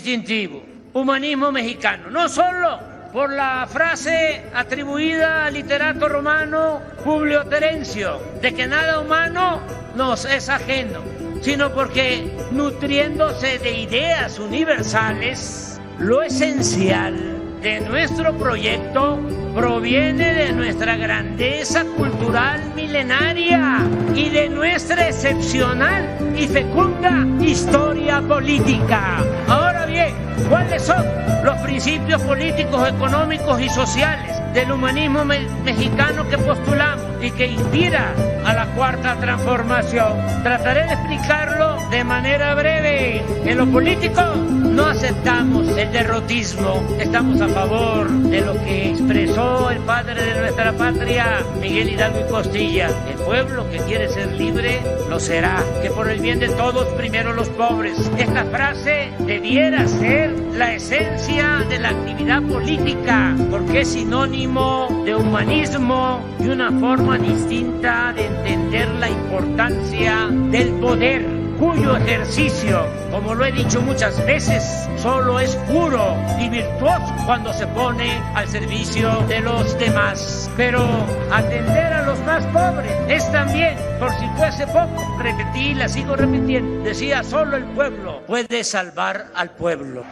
distintivo, humanismo mexicano, no solo por la frase atribuida al literato romano Publio Terencio, de que nada humano nos es ajeno, sino porque, nutriéndose de ideas universales, lo esencial de nuestro proyecto proviene de nuestra grandeza cultural milenaria y de nuestra excepcional y fecunda historia política. Ahora bien, ¿cuáles son los principios políticos, económicos y sociales del humanismo mexicano que postulamos y que inspira a la Cuarta Transformación? Trataré de explicarlo de manera breve. En lo político no aceptamos el derrotismo, estamos a favor de lo que expresó el padre de nuestra patria, Miguel Hidalgo y Costilla. El pueblo que quiere ser libre lo será, que por el bien de todos, primero los pobres. Esta frase debiera ser la esencia de la actividad política, porque es sinónimo de humanismo y una forma distinta de entender la importancia del poder, cuyo ejercicio, como lo he dicho muchas veces, solo es puro y virtuoso cuando se pone al servicio de los demás. Pero atender a los más pobres es también, por si fuese poco, repetí, la sigo repitiendo, decía, solo el pueblo puede salvar al pueblo.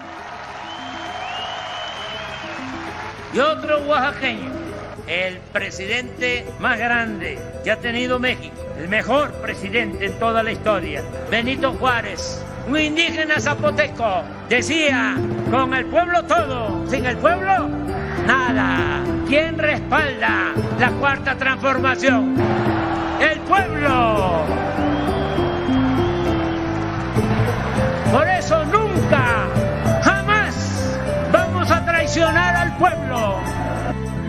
Y otro oaxaqueño, el presidente más grande que ha tenido México, el mejor presidente en toda la historia, Benito Juárez, un indígena zapoteco, decía, con el pueblo todo, sin el pueblo, nada. ¿Quién respalda la Cuarta Transformación? ¡El pueblo! Por eso nunca, jamás vamos a traicionar al pueblo.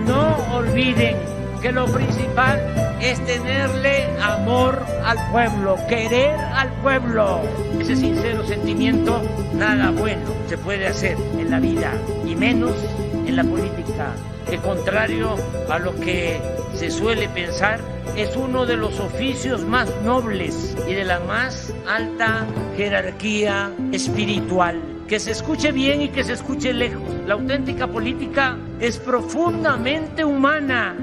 No olviden que lo principal es tenerle amor al pueblo, querer al pueblo. Ese sincero sentimiento, nada bueno se puede hacer en la vida, y menos en la política, que contrario a lo que se suele pensar, es uno de los oficios más nobles y de la más alta jerarquía espiritual. Que se escuche bien y que se escuche lejos. La auténtica política es profundamente humana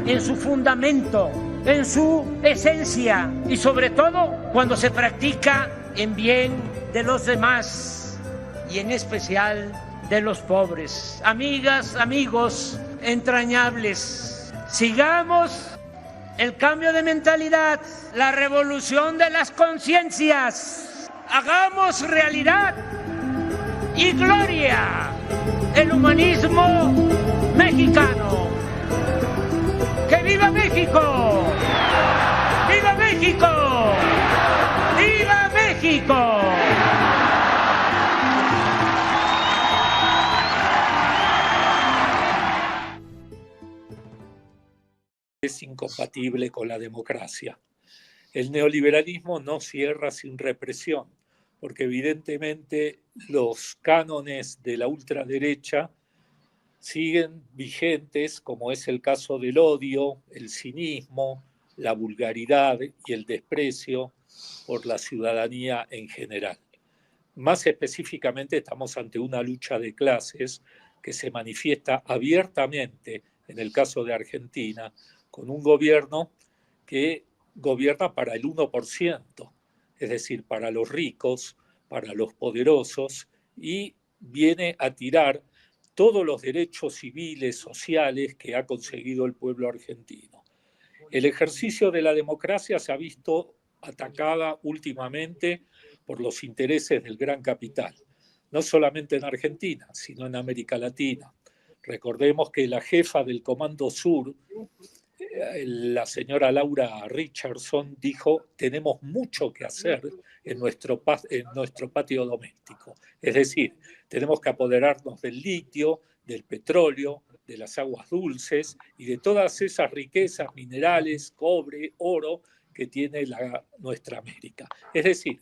en su fundamento, en su esencia y sobre todo cuando se practica en bien de los demás y en especial de los pobres. Amigas, amigos entrañables, sigamos el cambio de mentalidad, la revolución de las conciencias. Hagamos realidad y gloria el humanismo mexicano. ¡Que viva México! ¡Viva México! ¡Viva México! Es incompatible con la democracia. El neoliberalismo no cierra sin represión, porque evidentemente los cánones de la ultraderecha siguen vigentes, como es el caso del odio, el cinismo, la vulgaridad y el desprecio por la ciudadanía en general. Más específicamente estamos ante una lucha de clases que se manifiesta abiertamente en el caso de Argentina, con un gobierno que gobierna para el 1%, es decir, para los ricos, para los poderosos, y viene a tirar todos los derechos civiles, sociales que ha conseguido el pueblo argentino. El ejercicio de la democracia se ha visto atacada últimamente por los intereses del gran capital, no solamente en Argentina, sino en América Latina. Recordemos que la jefa del Comando Sur, la señora Laura Richardson, dijo: tenemos mucho que hacer en nuestro patio doméstico. Es decir, tenemos que apoderarnos del litio, del petróleo, de las aguas dulces y de todas esas riquezas minerales, cobre, oro, que tiene nuestra América. Es decir,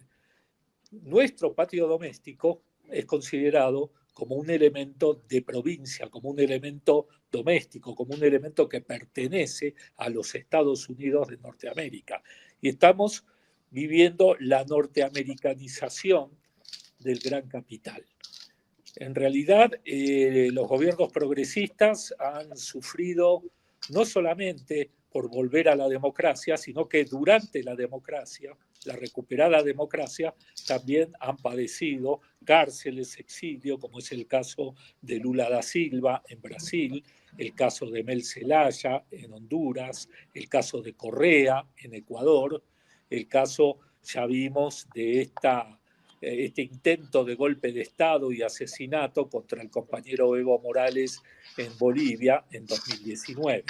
nuestro patio doméstico es considerado como un elemento de provincia, como un elemento doméstico, como un elemento que pertenece a los Estados Unidos de Norteamérica. Y estamos viviendo la norteamericanización del gran capital. En realidad, los gobiernos progresistas han sufrido no solamente por volver a la democracia, sino que durante la democracia, la recuperada democracia, también han padecido cárceles, exilio, como es el caso de Lula da Silva en Brasil, el caso de Mel Zelaya en Honduras, el caso de Correa en Ecuador, el caso, ya vimos, de este intento de golpe de Estado y asesinato contra el compañero Evo Morales en Bolivia en 2019.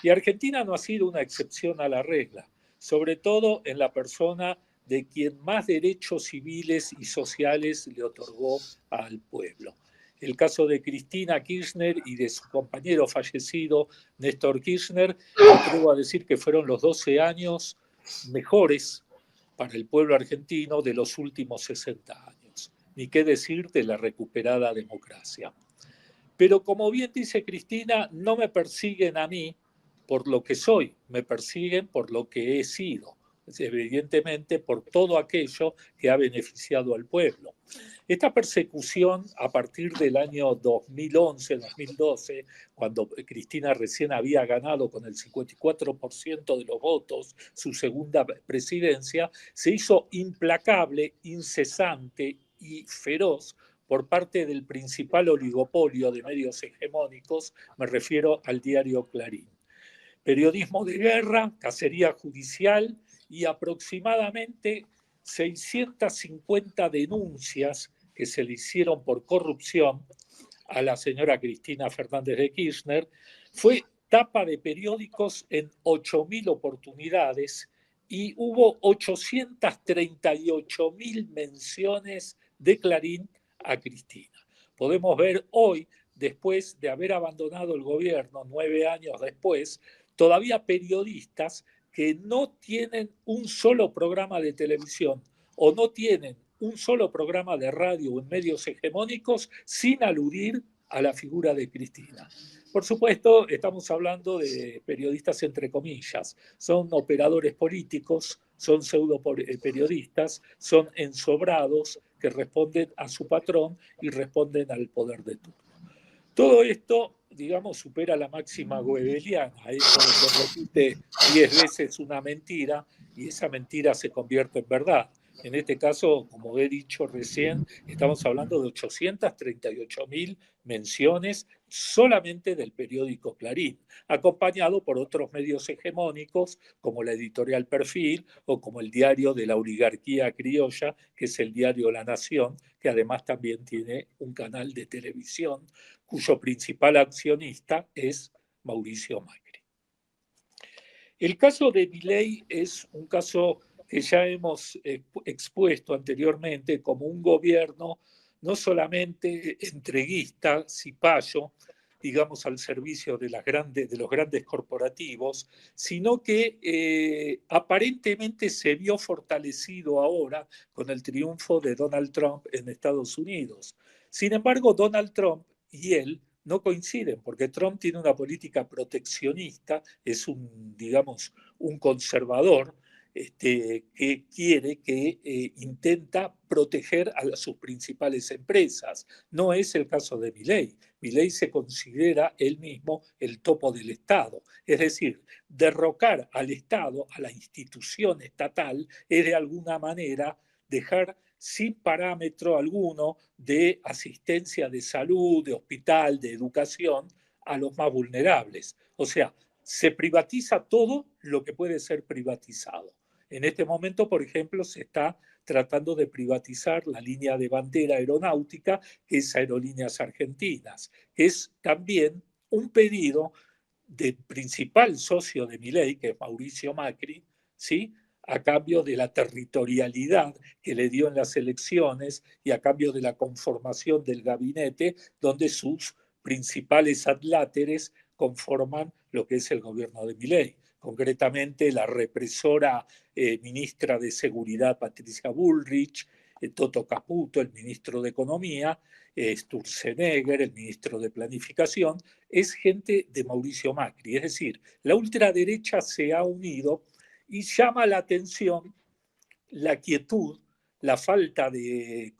Y Argentina no ha sido una excepción a la regla, sobre todo en la persona de quien más derechos civiles y sociales le otorgó al pueblo. El caso de Cristina Kirchner y de su compañero fallecido Néstor Kirchner, me atrevo a decir que fueron los 12 años mejores para el pueblo argentino de los últimos 60 años. Ni qué decir de la recuperada democracia. Pero como bien dice Cristina, no me persiguen a mí por lo que soy, me persiguen por lo que he sido, evidentemente por todo aquello que ha beneficiado al pueblo. Esta persecución a partir del año 2011-2012, cuando Cristina recién había ganado con el 54% de los votos su segunda presidencia, se hizo implacable, incesante y feroz por parte del principal oligopolio de medios hegemónicos, me refiero al diario Clarín. Periodismo de guerra, cacería judicial y aproximadamente 650 denuncias que se le hicieron por corrupción a la señora Cristina Fernández de Kirchner. Fue tapa de periódicos en 8.000 oportunidades y hubo 838.000 menciones de Clarín a Cristina. Podemos ver hoy, después de haber abandonado el gobierno, 9 años después, todavía periodistas que no tienen un solo programa de televisión o no tienen un solo programa de radio en medios hegemónicos sin aludir a la figura de Cristina. Por supuesto, estamos hablando de periodistas entre comillas, son operadores políticos, son pseudo periodistas, son ensobrados que responden a su patrón y responden al poder de turno. Todo esto, digamos, supera la máxima goebbeliana, eso de que repite 10 veces una mentira y esa mentira se convierte en verdad. En este caso, como he dicho recién, estamos hablando de 838.000 menciones solamente del periódico Clarín, acompañado por otros medios hegemónicos como la editorial Perfil o como el diario de la oligarquía criolla, que es el diario La Nación, que además también tiene un canal de televisión cuyo principal accionista es Mauricio Macri. El caso de Milei es un caso que ya hemos expuesto anteriormente como un gobierno no solamente entreguista, cipayo, digamos, al servicio de los grandes corporativos, sino que aparentemente se vio fortalecido ahora con el triunfo de Donald Trump en Estados Unidos. Sin embargo, Donald Trump y él no coinciden, porque Trump tiene una política proteccionista, es digamos, un conservador que quiere, que intenta proteger a sus principales empresas. No es el caso de Milei. Milei se considera él mismo el topo del Estado. Es decir, derrocar al Estado, a la institución estatal, es de alguna manera dejar sin parámetro alguno de asistencia de salud, de hospital, de educación a los más vulnerables. O sea, se privatiza todo lo que puede ser privatizado. En este momento, por ejemplo, se está tratando de privatizar la línea de bandera aeronáutica, que es Aerolíneas Argentinas, que es también un pedido del principal socio de Milei, que es Mauricio Macri, ¿sí?, a cambio de la territorialidad que le dio en las elecciones y a cambio de la conformación del gabinete, donde sus principales adláteres conforman lo que es el gobierno de Milei. Concretamente, la represora ministra de Seguridad, Patricia Bullrich, Toto Caputo, el ministro de Economía, Sturzenegger, el ministro de Planificación, es gente de Mauricio Macri. Es decir, la ultraderecha se ha unido y llama la atención la quietud, la falta de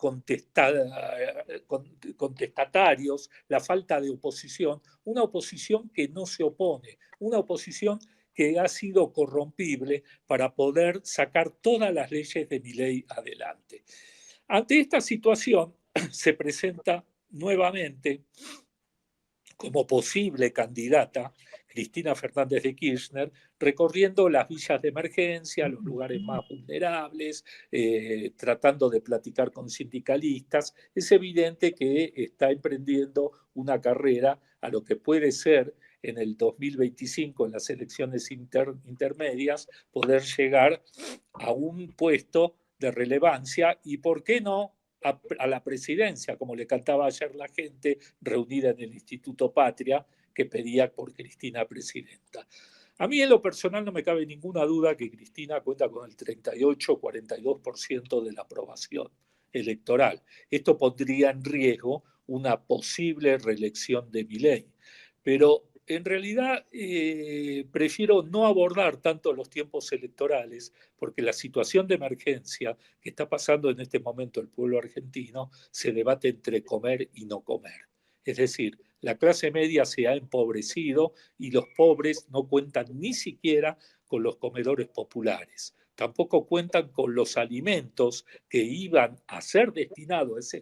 contestatarios, la falta de oposición, una oposición que no se opone, una oposición que ha sido corrompible para poder sacar todas las leyes de Milei adelante. Ante esta situación se presenta nuevamente como posible candidata Cristina Fernández de Kirchner, recorriendo las villas de emergencia, los lugares más vulnerables, tratando de platicar con sindicalistas. Es evidente que está emprendiendo una carrera a lo que puede ser en el 2025, en las elecciones intermedias, poder llegar a un puesto de relevancia y, ¿por qué no?, a la presidencia, como le cantaba ayer la gente reunida en el Instituto Patria, que pedía por Cristina presidenta. A mí en lo personal no me cabe ninguna duda que Cristina cuenta con el 38-42% de la aprobación electoral. Esto pondría en riesgo una posible reelección de Milei. Pero en realidad prefiero no abordar tanto los tiempos electorales, porque la situación de emergencia que está pasando en este momento el pueblo argentino se debate entre comer y no comer. Es decir, la clase media se ha empobrecido y los pobres no cuentan ni siquiera con los comedores populares. Tampoco cuentan con los alimentos que iban a ser destinados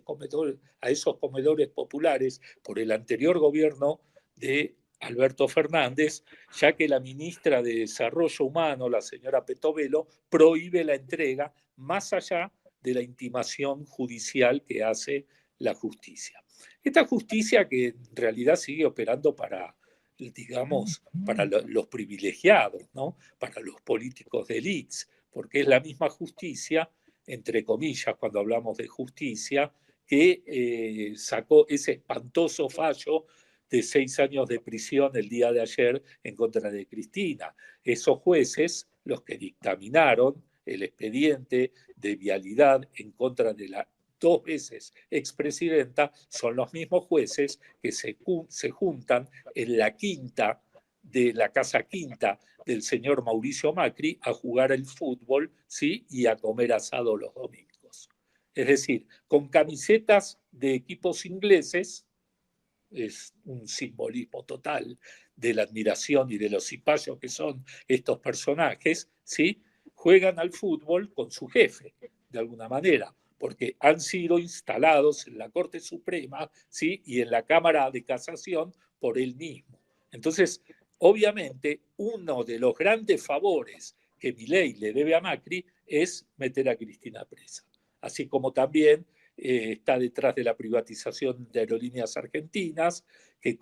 a esos comedores populares por el anterior gobierno de Alberto Fernández, ya que la ministra de Desarrollo Humano, la señora Petovelo, prohíbe la entrega más allá de la intimación judicial que hace la justicia. Esta justicia que en realidad sigue operando para, digamos, para los privilegiados, ¿no? Para los políticos de élites, porque es la misma justicia, entre comillas, cuando hablamos de justicia, que sacó ese espantoso fallo de 6 años de prisión el día de ayer en contra de Cristina. Esos jueces, los que dictaminaron el expediente de vialidad en contra de la 2 veces expresidenta, son los mismos jueces que se juntan en la quinta de la Casa Quinta del señor Mauricio Macri a jugar el fútbol, ¿sí?, y a comer asado los domingos. Es decir, con camisetas de equipos ingleses, es un simbolismo total de la admiración y de los cipayos que son estos personajes, ¿sí?, juegan al fútbol con su jefe, de alguna manera, porque han sido instalados en la Corte Suprema, ¿sí?, y en la Cámara de Casación por él mismo. Entonces, obviamente, uno de los grandes favores que Milei le debe a Macri es meter a Cristina presa, así como también está detrás de la privatización de Aerolíneas Argentinas, que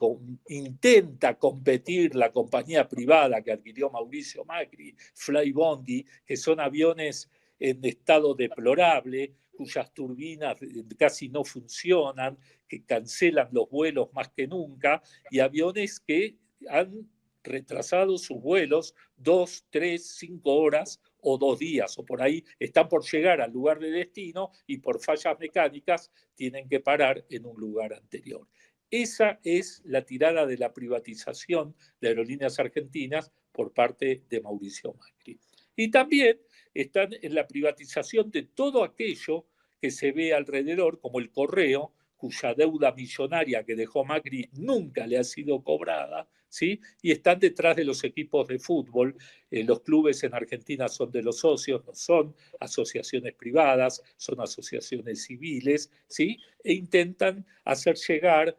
intenta competir la compañía privada que adquirió Mauricio Macri, Flybondi, que son aviones en estado deplorable, cuyas turbinas casi no funcionan, que cancelan los vuelos más que nunca, y aviones que han retrasado sus vuelos 2, 3, 5 horas o 2 días, o por ahí están por llegar al lugar de destino y por fallas mecánicas tienen que parar en un lugar anterior. Esa es la tirada de la privatización de Aerolíneas Argentinas por parte de Mauricio Macri. Y también están en la privatización de todo aquello que se ve alrededor, como el correo, cuya deuda millonaria que dejó Macri nunca le ha sido cobrada, ¿sí? Y están detrás de los equipos de fútbol. Los clubes en Argentina son de los socios, no son asociaciones privadas, son asociaciones civiles, ¿sí? E intentan hacer llegar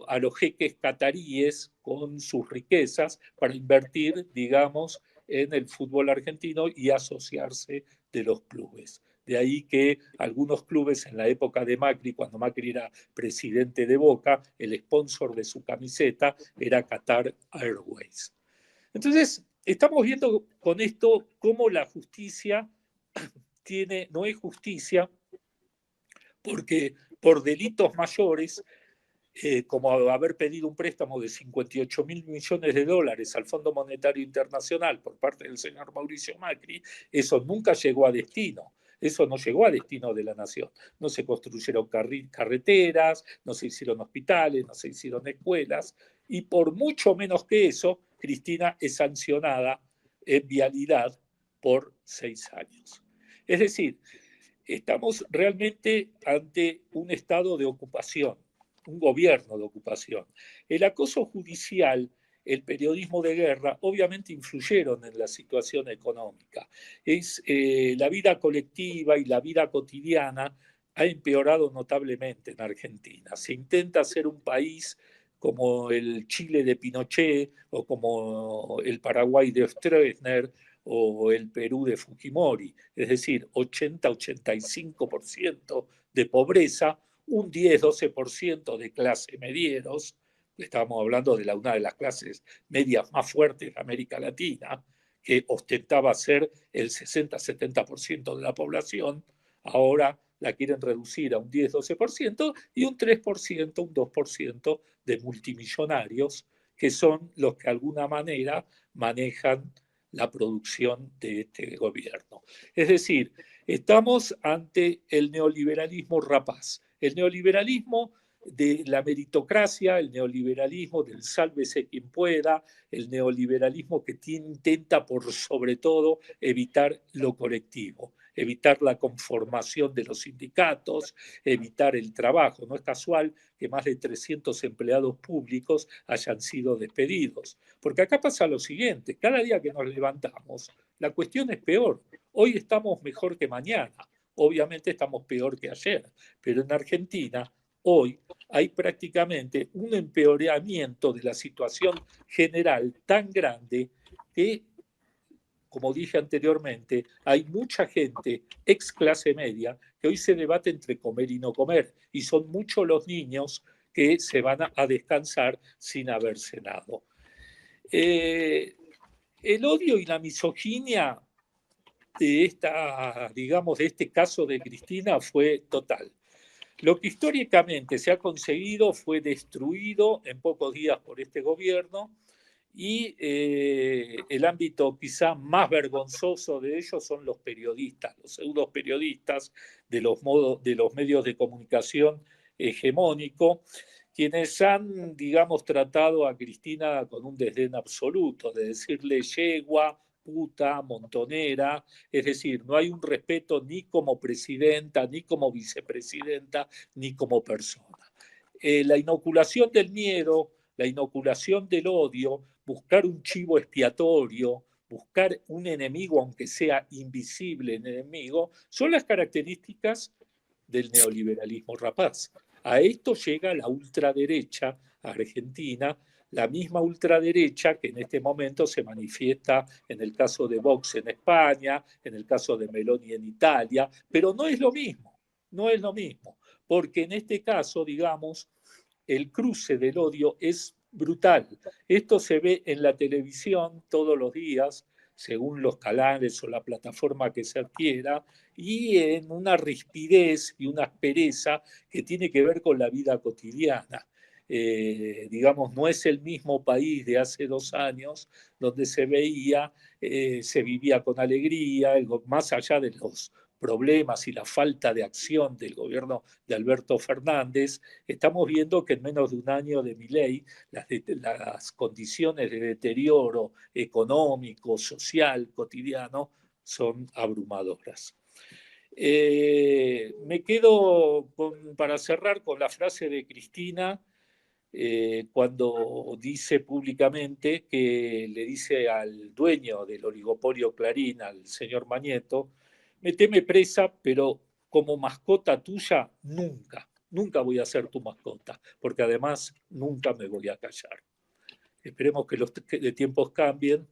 a los jeques cataríes con sus riquezas para invertir, digamos, en el fútbol argentino y asociarse de los clubes. De ahí que algunos clubes en la época de Macri, cuando Macri era presidente de Boca, el sponsor de su camiseta era Qatar Airways. Entonces, estamos viendo con esto cómo la justicia no es justicia, porque por delitos mayores, como haber pedido un préstamo de 58.000 millones de dólares al Fondo Monetario Internacional por parte del señor Mauricio Macri, eso nunca llegó a destino. Eso no llegó a destino de la nación. No se construyeron carreteras, no se hicieron hospitales, no se hicieron escuelas. Y por mucho menos que eso, Cristina es sancionada en vialidad por 6 años. Es decir, estamos realmente ante un estado de ocupación, un gobierno de ocupación. El acoso judicial, el periodismo de guerra, obviamente influyeron en la situación económica. La vida colectiva y la vida cotidiana ha empeorado notablemente en Argentina. Se intenta ser un país como el Chile de Pinochet o como el Paraguay de Stroessner o el Perú de Fujimori, es decir, 80-85% de pobreza, un 10-12% de clase medieros, estábamos hablando de una de las clases medias más fuertes de América Latina, que ostentaba ser el 60-70% de la población, ahora la quieren reducir a un 10-12% y un 3%, un 2% de multimillonarios, que son los que de alguna manera manejan la producción de este gobierno. Es decir, estamos ante el neoliberalismo rapaz, el neoliberalismo de la meritocracia, el neoliberalismo del sálvese quien pueda, el neoliberalismo que intenta por sobre todo evitar lo colectivo, evitar la conformación de los sindicatos, evitar el trabajo. No es casual que más de 300 empleados públicos hayan sido despedidos. Porque acá pasa lo siguiente, cada día que nos levantamos, la cuestión es peor. Hoy estamos mejor que mañana, obviamente estamos peor que ayer, pero en Argentina hoy hay prácticamente un empeoramiento de la situación general tan grande que, como dije anteriormente, hay mucha gente ex clase media que hoy se debate entre comer y no comer, y son muchos los niños que se van a descansar sin haber cenado. El odio y la misoginia de este caso de Cristina fue total. Lo que históricamente se ha conseguido fue destruido en pocos días por este gobierno y el ámbito quizá más vergonzoso de ellos son los periodistas, los pseudo periodistas de los medios de comunicación hegemónico, quienes han, digamos, tratado a Cristina con un desdén absoluto, de decirle yegua, puta, montonera, es decir, no hay un respeto ni como presidenta, ni como vicepresidenta, ni como persona. La inoculación del miedo, la inoculación del odio, buscar un chivo expiatorio, buscar un enemigo, aunque sea invisible enemigo, son las características del neoliberalismo rapaz. A esto llega la ultraderecha argentina, la misma ultraderecha que en este momento se manifiesta en el caso de Vox en España, en el caso de Meloni en Italia, pero no es lo mismo, no es lo mismo, porque en este caso, digamos, el cruce del odio es brutal. Esto se ve en la televisión todos los días, según los canales o la plataforma que se adquiera, y en una rispidez y una aspereza que tiene que ver con la vida cotidiana. Digamos, no es el mismo país de hace 2 años donde se veía, se vivía con alegría, más allá de los problemas y la falta de acción del gobierno de Alberto Fernández, estamos viendo que en menos de un año de Milei las condiciones de deterioro económico, social, cotidiano, son abrumadoras. Me quedo para cerrar con la frase de Cristina cuando dice públicamente que le dice al dueño del oligopolio Clarín, al señor Mañeto, meteme presa, pero como mascota tuya, nunca, nunca voy a ser tu mascota, porque además nunca me voy a callar. Esperemos que los tiempos cambien.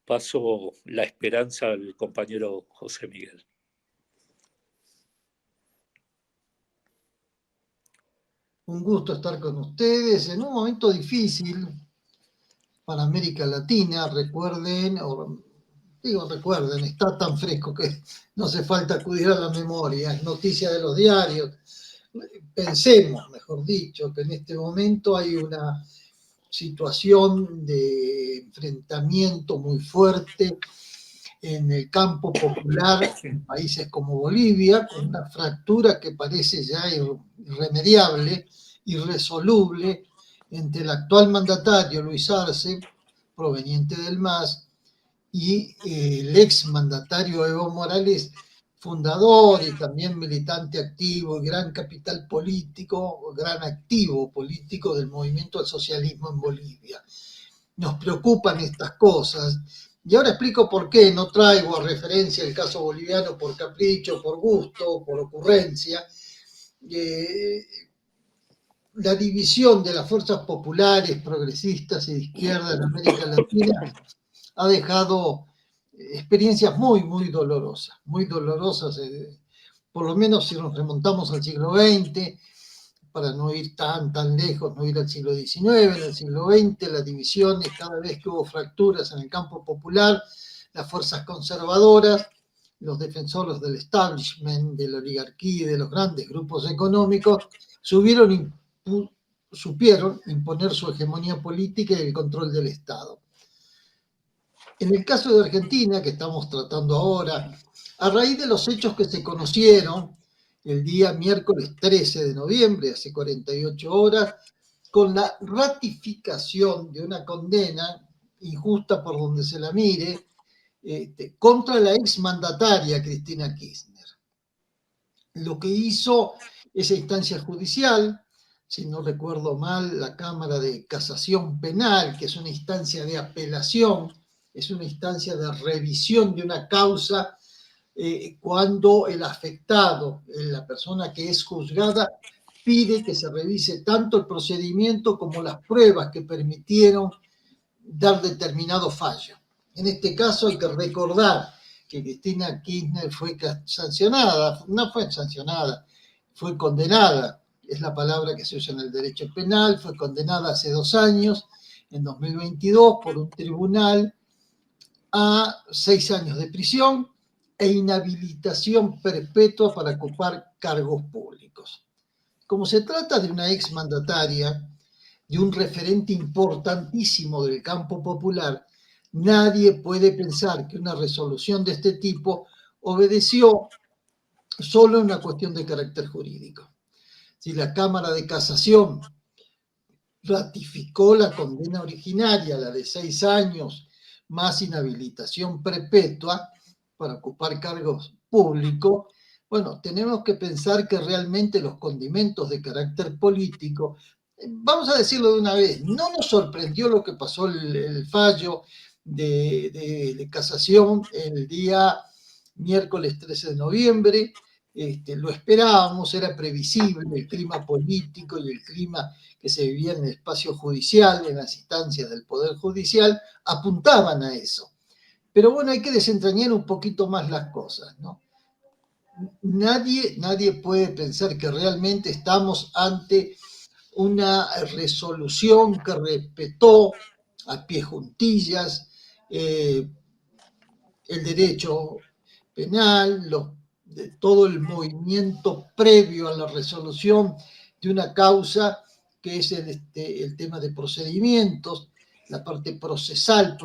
Paso la esperanza al compañero José Miguel. Un gusto estar con ustedes en un momento difícil para América Latina. Recuerden, está tan fresco que no hace falta acudir a la memoria, es noticia de los diarios. Pensemos, mejor dicho, que en este momento hay una situación de enfrentamiento muy fuerte en el campo popular en países como Bolivia, con una fractura que parece ya irremediable, irresoluble, entre el actual mandatario Luis Arce, proveniente del MAS, y el ex mandatario Evo Morales, fundador y también militante activo y gran capital político, gran activo político del movimiento al socialismo en Bolivia. Nos preocupan estas cosas. Y ahora explico por qué. No traigo a referencia el caso boliviano por capricho, por gusto, por ocurrencia. La división de las fuerzas populares, progresistas y de izquierda en América Latina ha dejado experiencias muy dolorosas, por lo menos si nos remontamos al siglo XX, para no ir tan lejos, no ir al siglo XIX, en el siglo XX las divisiones, cada vez que hubo fracturas en el campo popular, las fuerzas conservadoras, los defensores del establishment, de la oligarquía y de los grandes grupos económicos, supieron imponer su hegemonía política y el control del Estado. En el caso de Argentina, que estamos tratando ahora, a raíz de los hechos que se conocieron el día miércoles 13 de noviembre, hace 48 horas, con la ratificación de una condena injusta por donde se la mire, contra la exmandataria Cristina Kirchner. Lo que hizo esa instancia judicial, si no recuerdo mal, la Cámara de Casación Penal, que es una instancia de apelación, es una instancia de revisión de una causa cuando el afectado, la persona que es juzgada, pide que se revise tanto el procedimiento como las pruebas que permitieron dar determinado fallo. En este caso hay que recordar que Cristina Kirchner fue sancionada, no fue sancionada, fue condenada, es la palabra que se usa en el derecho penal, fue condenada hace 2 años, en 2022, por un tribunal a 6 años de prisión e inhabilitación perpetua para ocupar cargos públicos. Como se trata de una exmandataria, de un referente importantísimo del campo popular, nadie puede pensar que una resolución de este tipo obedeció solo a una cuestión de carácter jurídico. Si la Cámara de Casación ratificó la condena originaria, la de 6 años, más inhabilitación perpetua para ocupar cargos públicos, bueno, tenemos que pensar que realmente los condimentos de carácter político, vamos a decirlo de una vez, no nos sorprendió lo que pasó el fallo de casación el día miércoles 13 de noviembre, lo esperábamos, era previsible el clima político y el clima que se vivía en el espacio judicial, en las instancias del Poder Judicial, apuntaban a eso. Pero bueno, hay que desentrañar un poquito más las cosas, ¿no? Nadie puede pensar que realmente estamos ante una resolución que respetó a pie juntillas el derecho penal, todo el movimiento previo a la resolución de una causa que es el tema de procedimientos, la parte procesal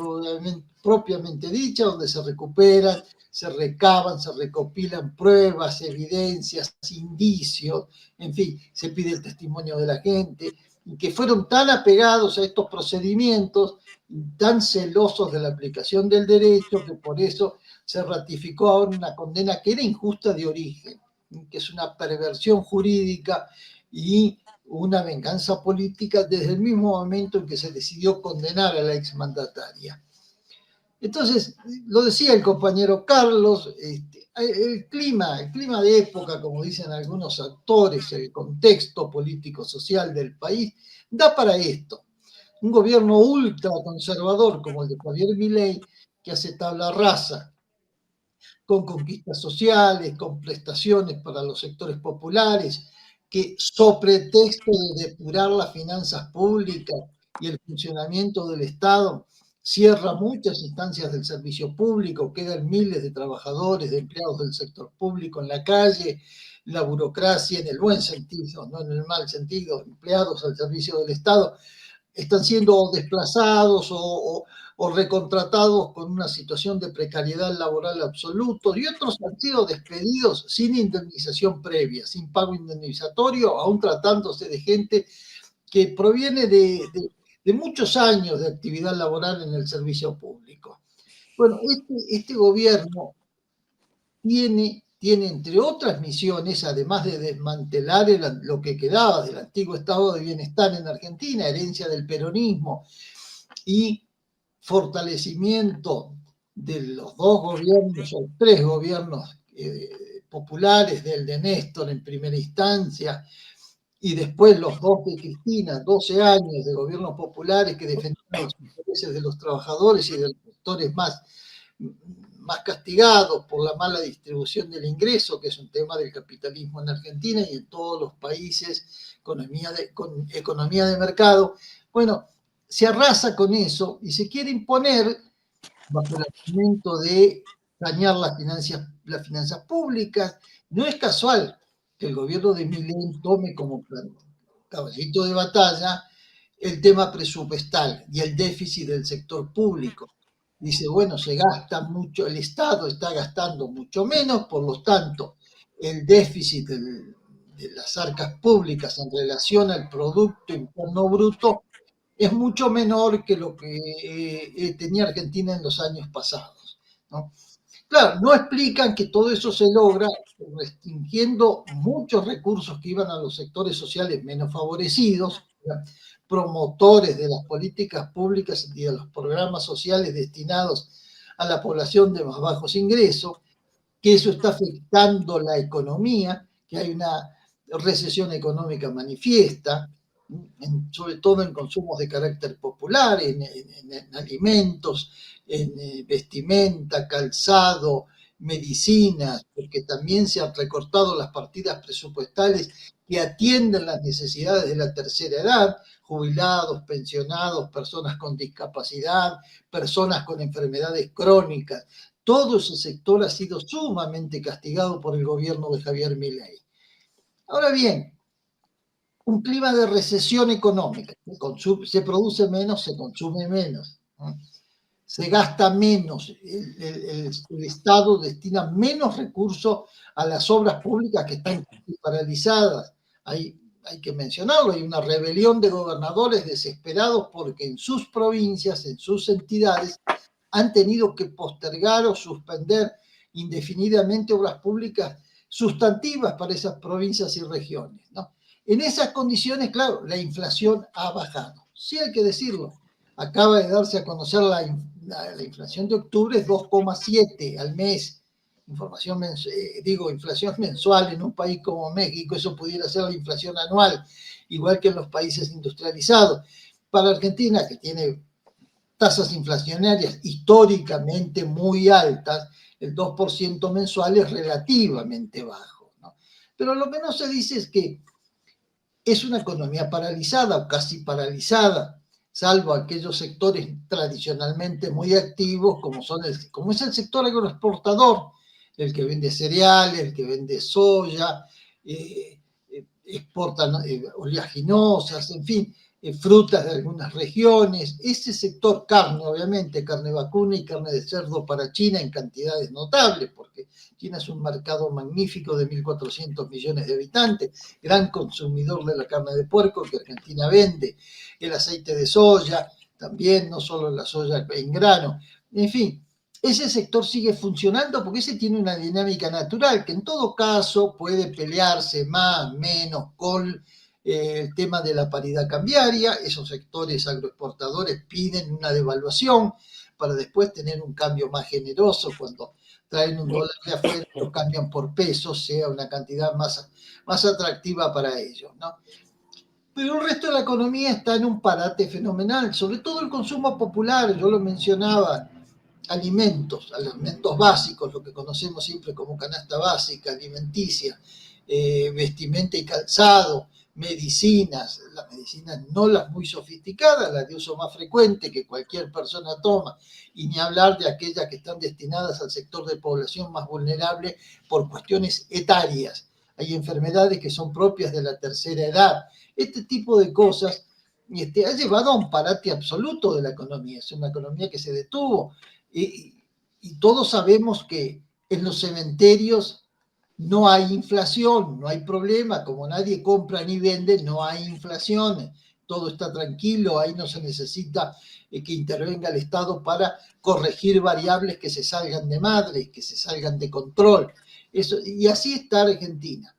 propiamente dicha, donde se recuperan, se recaban, se recopilan pruebas, evidencias, indicios, en fin, se pide el testimonio de la gente, y que fueron tan apegados a estos procedimientos, tan celosos de la aplicación del derecho, que por eso se ratificó ahora una condena que era injusta de origen, que es una perversión jurídica y una venganza política desde el mismo momento en que se decidió condenar a la exmandataria. Entonces, lo decía el compañero Carlos, el clima de época, como dicen algunos actores, el contexto político-social del país, da para esto. Un gobierno ultraconservador como el de Javier Milei, que hace tabla rasa, con conquistas sociales, con prestaciones para los sectores populares, que sobre pretexto de depurar las finanzas públicas y el funcionamiento del Estado, cierra muchas instancias del servicio público, quedan miles de trabajadores, de empleados del sector público en la calle, la burocracia en el buen sentido, no en el mal sentido, empleados al servicio del Estado, están siendo desplazados o recontratados con una situación de precariedad laboral absoluto, y otros han sido despedidos sin indemnización previa, sin pago indemnizatorio, aún tratándose de gente que proviene de muchos años de actividad laboral en el servicio público. Bueno, este gobierno tiene tiene, entre otras misiones, además de desmantelar lo que quedaba del antiguo estado de bienestar en Argentina, herencia del peronismo, y fortalecimiento de los dos gobiernos o tres gobiernos populares, del de Néstor en primera instancia, y después los dos de Cristina, 12 años de gobiernos populares que defendían los intereses de los trabajadores y de los sectores más castigados por la mala distribución del ingreso, que es un tema del capitalismo en Argentina y en todos los países con economía de mercado. Bueno, se arrasa con eso y se quiere imponer, bajo el argumento de dañar las finanzas públicas. No es casual que el gobierno de Milei tome como caballito de batalla el tema presupuestal y el déficit del sector público. Dice, bueno, se gasta mucho, el Estado está gastando mucho menos, por lo tanto, el déficit de las arcas públicas en relación al Producto Interno Bruto es mucho menor que lo que tenía Argentina en los años pasados, ¿no? Claro, no explican que todo eso se logra restringiendo muchos recursos que iban a los sectores sociales menos favorecidos, promotores de las políticas públicas y de los programas sociales destinados a la población de más bajos ingresos, que eso está afectando la economía, que hay una recesión económica manifiesta, sobre todo en consumos de carácter popular, en alimentos, en vestimenta, calzado, medicinas, porque también se han recortado las partidas presupuestales que atienden las necesidades de la tercera edad, jubilados, pensionados, personas con discapacidad, personas con enfermedades crónicas. Todo ese sector ha sido sumamente castigado por el gobierno de Javier Milei. Ahora bien, un clima de recesión económica, se produce menos, se consume menos, ¿no? Se gasta menos, el Estado destina menos recursos a las obras públicas que están paralizadas. Hay que mencionarlo, hay una rebelión de gobernadores desesperados porque en sus provincias, en sus entidades, han tenido que postergar o suspender indefinidamente obras públicas sustantivas para esas provincias y regiones, ¿no? En esas condiciones, claro, la inflación ha bajado. Sí hay que decirlo. Acaba de darse a conocer la inflación de octubre, es 2,7 al mes. Inflación mensual en un país como México, eso pudiera ser la inflación anual, igual que en los países industrializados. Para Argentina, que tiene tasas inflacionarias históricamente muy altas, el 2% mensual es relativamente bajo, ¿no? Pero lo que no se dice es que es una economía paralizada o casi paralizada, salvo aquellos sectores tradicionalmente muy activos, como es el sector agroexportador, el que vende cereales, el que vende soya, exportan oleaginosas, en fin, frutas de algunas regiones. Ese sector, carne, obviamente, carne vacuna y carne de cerdo para China en cantidades notables, porque China es un mercado magnífico de 1.400 millones de habitantes, gran consumidor de la carne de puerco que Argentina vende, el aceite de soya, también, no solo la soya en grano, en fin. Ese sector sigue funcionando porque ese tiene una dinámica natural que en todo caso puede pelearse más, menos con el tema de la paridad cambiaria. Esos sectores agroexportadores piden una devaluación para después tener un cambio más generoso cuando traen un dólar de afuera, lo cambian por pesos, sea una cantidad más atractiva para ellos, ¿no? Pero el resto de la economía está en un parate fenomenal, sobre todo el consumo popular, yo lo mencionaba, alimentos básicos, lo que conocemos siempre como canasta básica, alimenticia, vestimenta y calzado, medicinas, las medicinas no las muy sofisticadas, las de uso más frecuente que cualquier persona toma, y ni hablar de aquellas que están destinadas al sector de población más vulnerable por cuestiones etarias. Hay enfermedades que son propias de la tercera edad. Este tipo de cosas ha llevado a un parate absoluto de la economía. Es una economía que se detuvo. Y todos sabemos que en los cementerios no hay inflación, no hay problema, como nadie compra ni vende, no hay inflación, todo está tranquilo, ahí no se necesita que intervenga el Estado para corregir variables que se salgan de madre, que se salgan de control. Eso, y así está Argentina.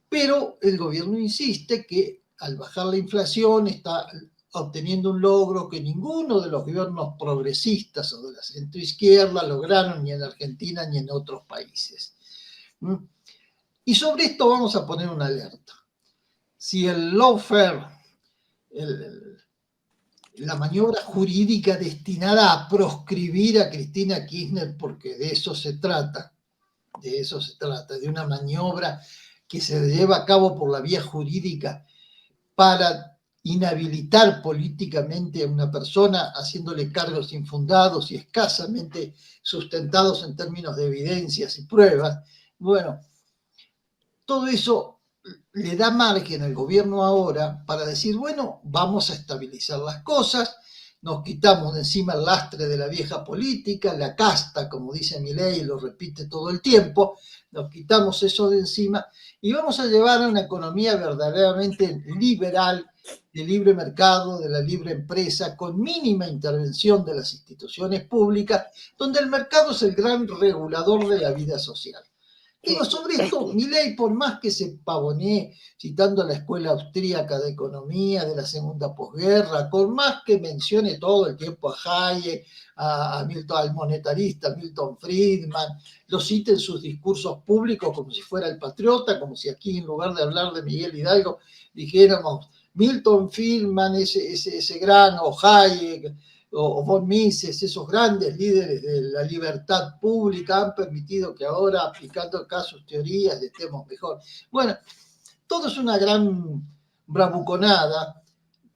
Pero el gobierno insiste que al bajar la inflación está obteniendo un logro que ninguno de los gobiernos progresistas o de la centroizquierda lograron ni en Argentina ni en otros países. Y sobre esto vamos a poner una alerta. Si el lawfare, la maniobra jurídica destinada a proscribir a Cristina Kirchner, porque de eso se trata, de una maniobra que se lleva a cabo por la vía jurídica para inhabilitar políticamente a una persona, haciéndole cargos infundados y escasamente sustentados en términos de evidencias y pruebas. Bueno, todo eso le da margen al gobierno ahora para decir, bueno, vamos a estabilizar las cosas, nos quitamos de encima el lastre de la vieja política, la casta, como dice Milei, lo repite todo el tiempo, nos quitamos eso de encima y vamos a llevar a una economía verdaderamente liberal, de libre mercado, de la libre empresa, con mínima intervención de las instituciones públicas, donde el mercado es el gran regulador de la vida social. Digo, sobre esto, Milei, por más que se pavonee citando a la escuela austríaca de economía de la segunda posguerra, por más que mencione todo el tiempo a Hayek, al monetarista Milton Friedman, lo cite en sus discursos públicos como si fuera el patriota, como si aquí en lugar de hablar de Miguel Hidalgo dijéramos Milton Friedman, ese gran, o Hayek, o von Mises, esos grandes líderes de la libertad pública han permitido que ahora, aplicando acá sus teorías, estemos mejor. Bueno, todo es una gran bravuconada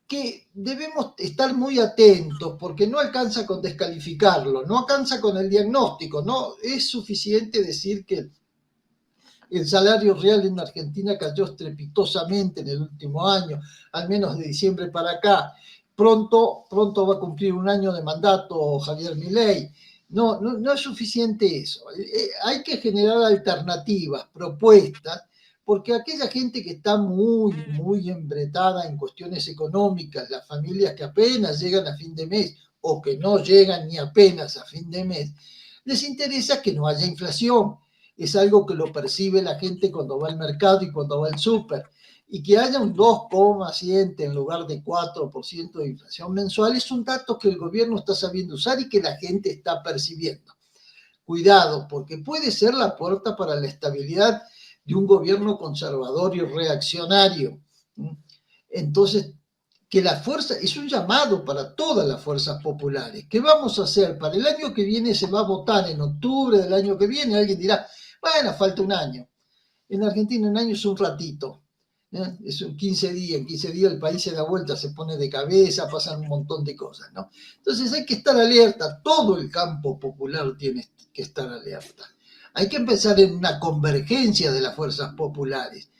que debemos estar muy atentos porque no alcanza con descalificarlo, no alcanza con el diagnóstico, no es suficiente decir que el salario real en Argentina cayó estrepitosamente en el último año, al menos de diciembre para acá. Pronto va a cumplir un año de mandato Javier Milei. No es suficiente eso. Hay que generar alternativas, propuestas, porque aquella gente que está muy embretada en cuestiones económicas, las familias que apenas llegan a fin de mes o que no llegan ni apenas a fin de mes, les interesa que no haya inflación. Es algo que lo percibe la gente cuando va al mercado y cuando va al súper. Y que haya un 2,7 en lugar de 4% de inflación mensual es un dato que el gobierno está sabiendo usar y que la gente está percibiendo. Cuidado, porque puede ser la puerta para la estabilidad de un gobierno conservador y reaccionario. Entonces, que la fuerza, es un llamado para todas las fuerzas populares. ¿Qué vamos a hacer? Para el año que viene se va a votar en octubre del año que viene. Alguien dirá, bueno, falta un año. En Argentina un año es un ratito. Es 15 días, en 15 días el país se da vuelta, se pone de cabeza, pasan un montón de cosas, ¿no? Entonces hay que estar alerta, todo el campo popular tiene que estar alerta. Hay que empezar en una convergencia de las fuerzas populares,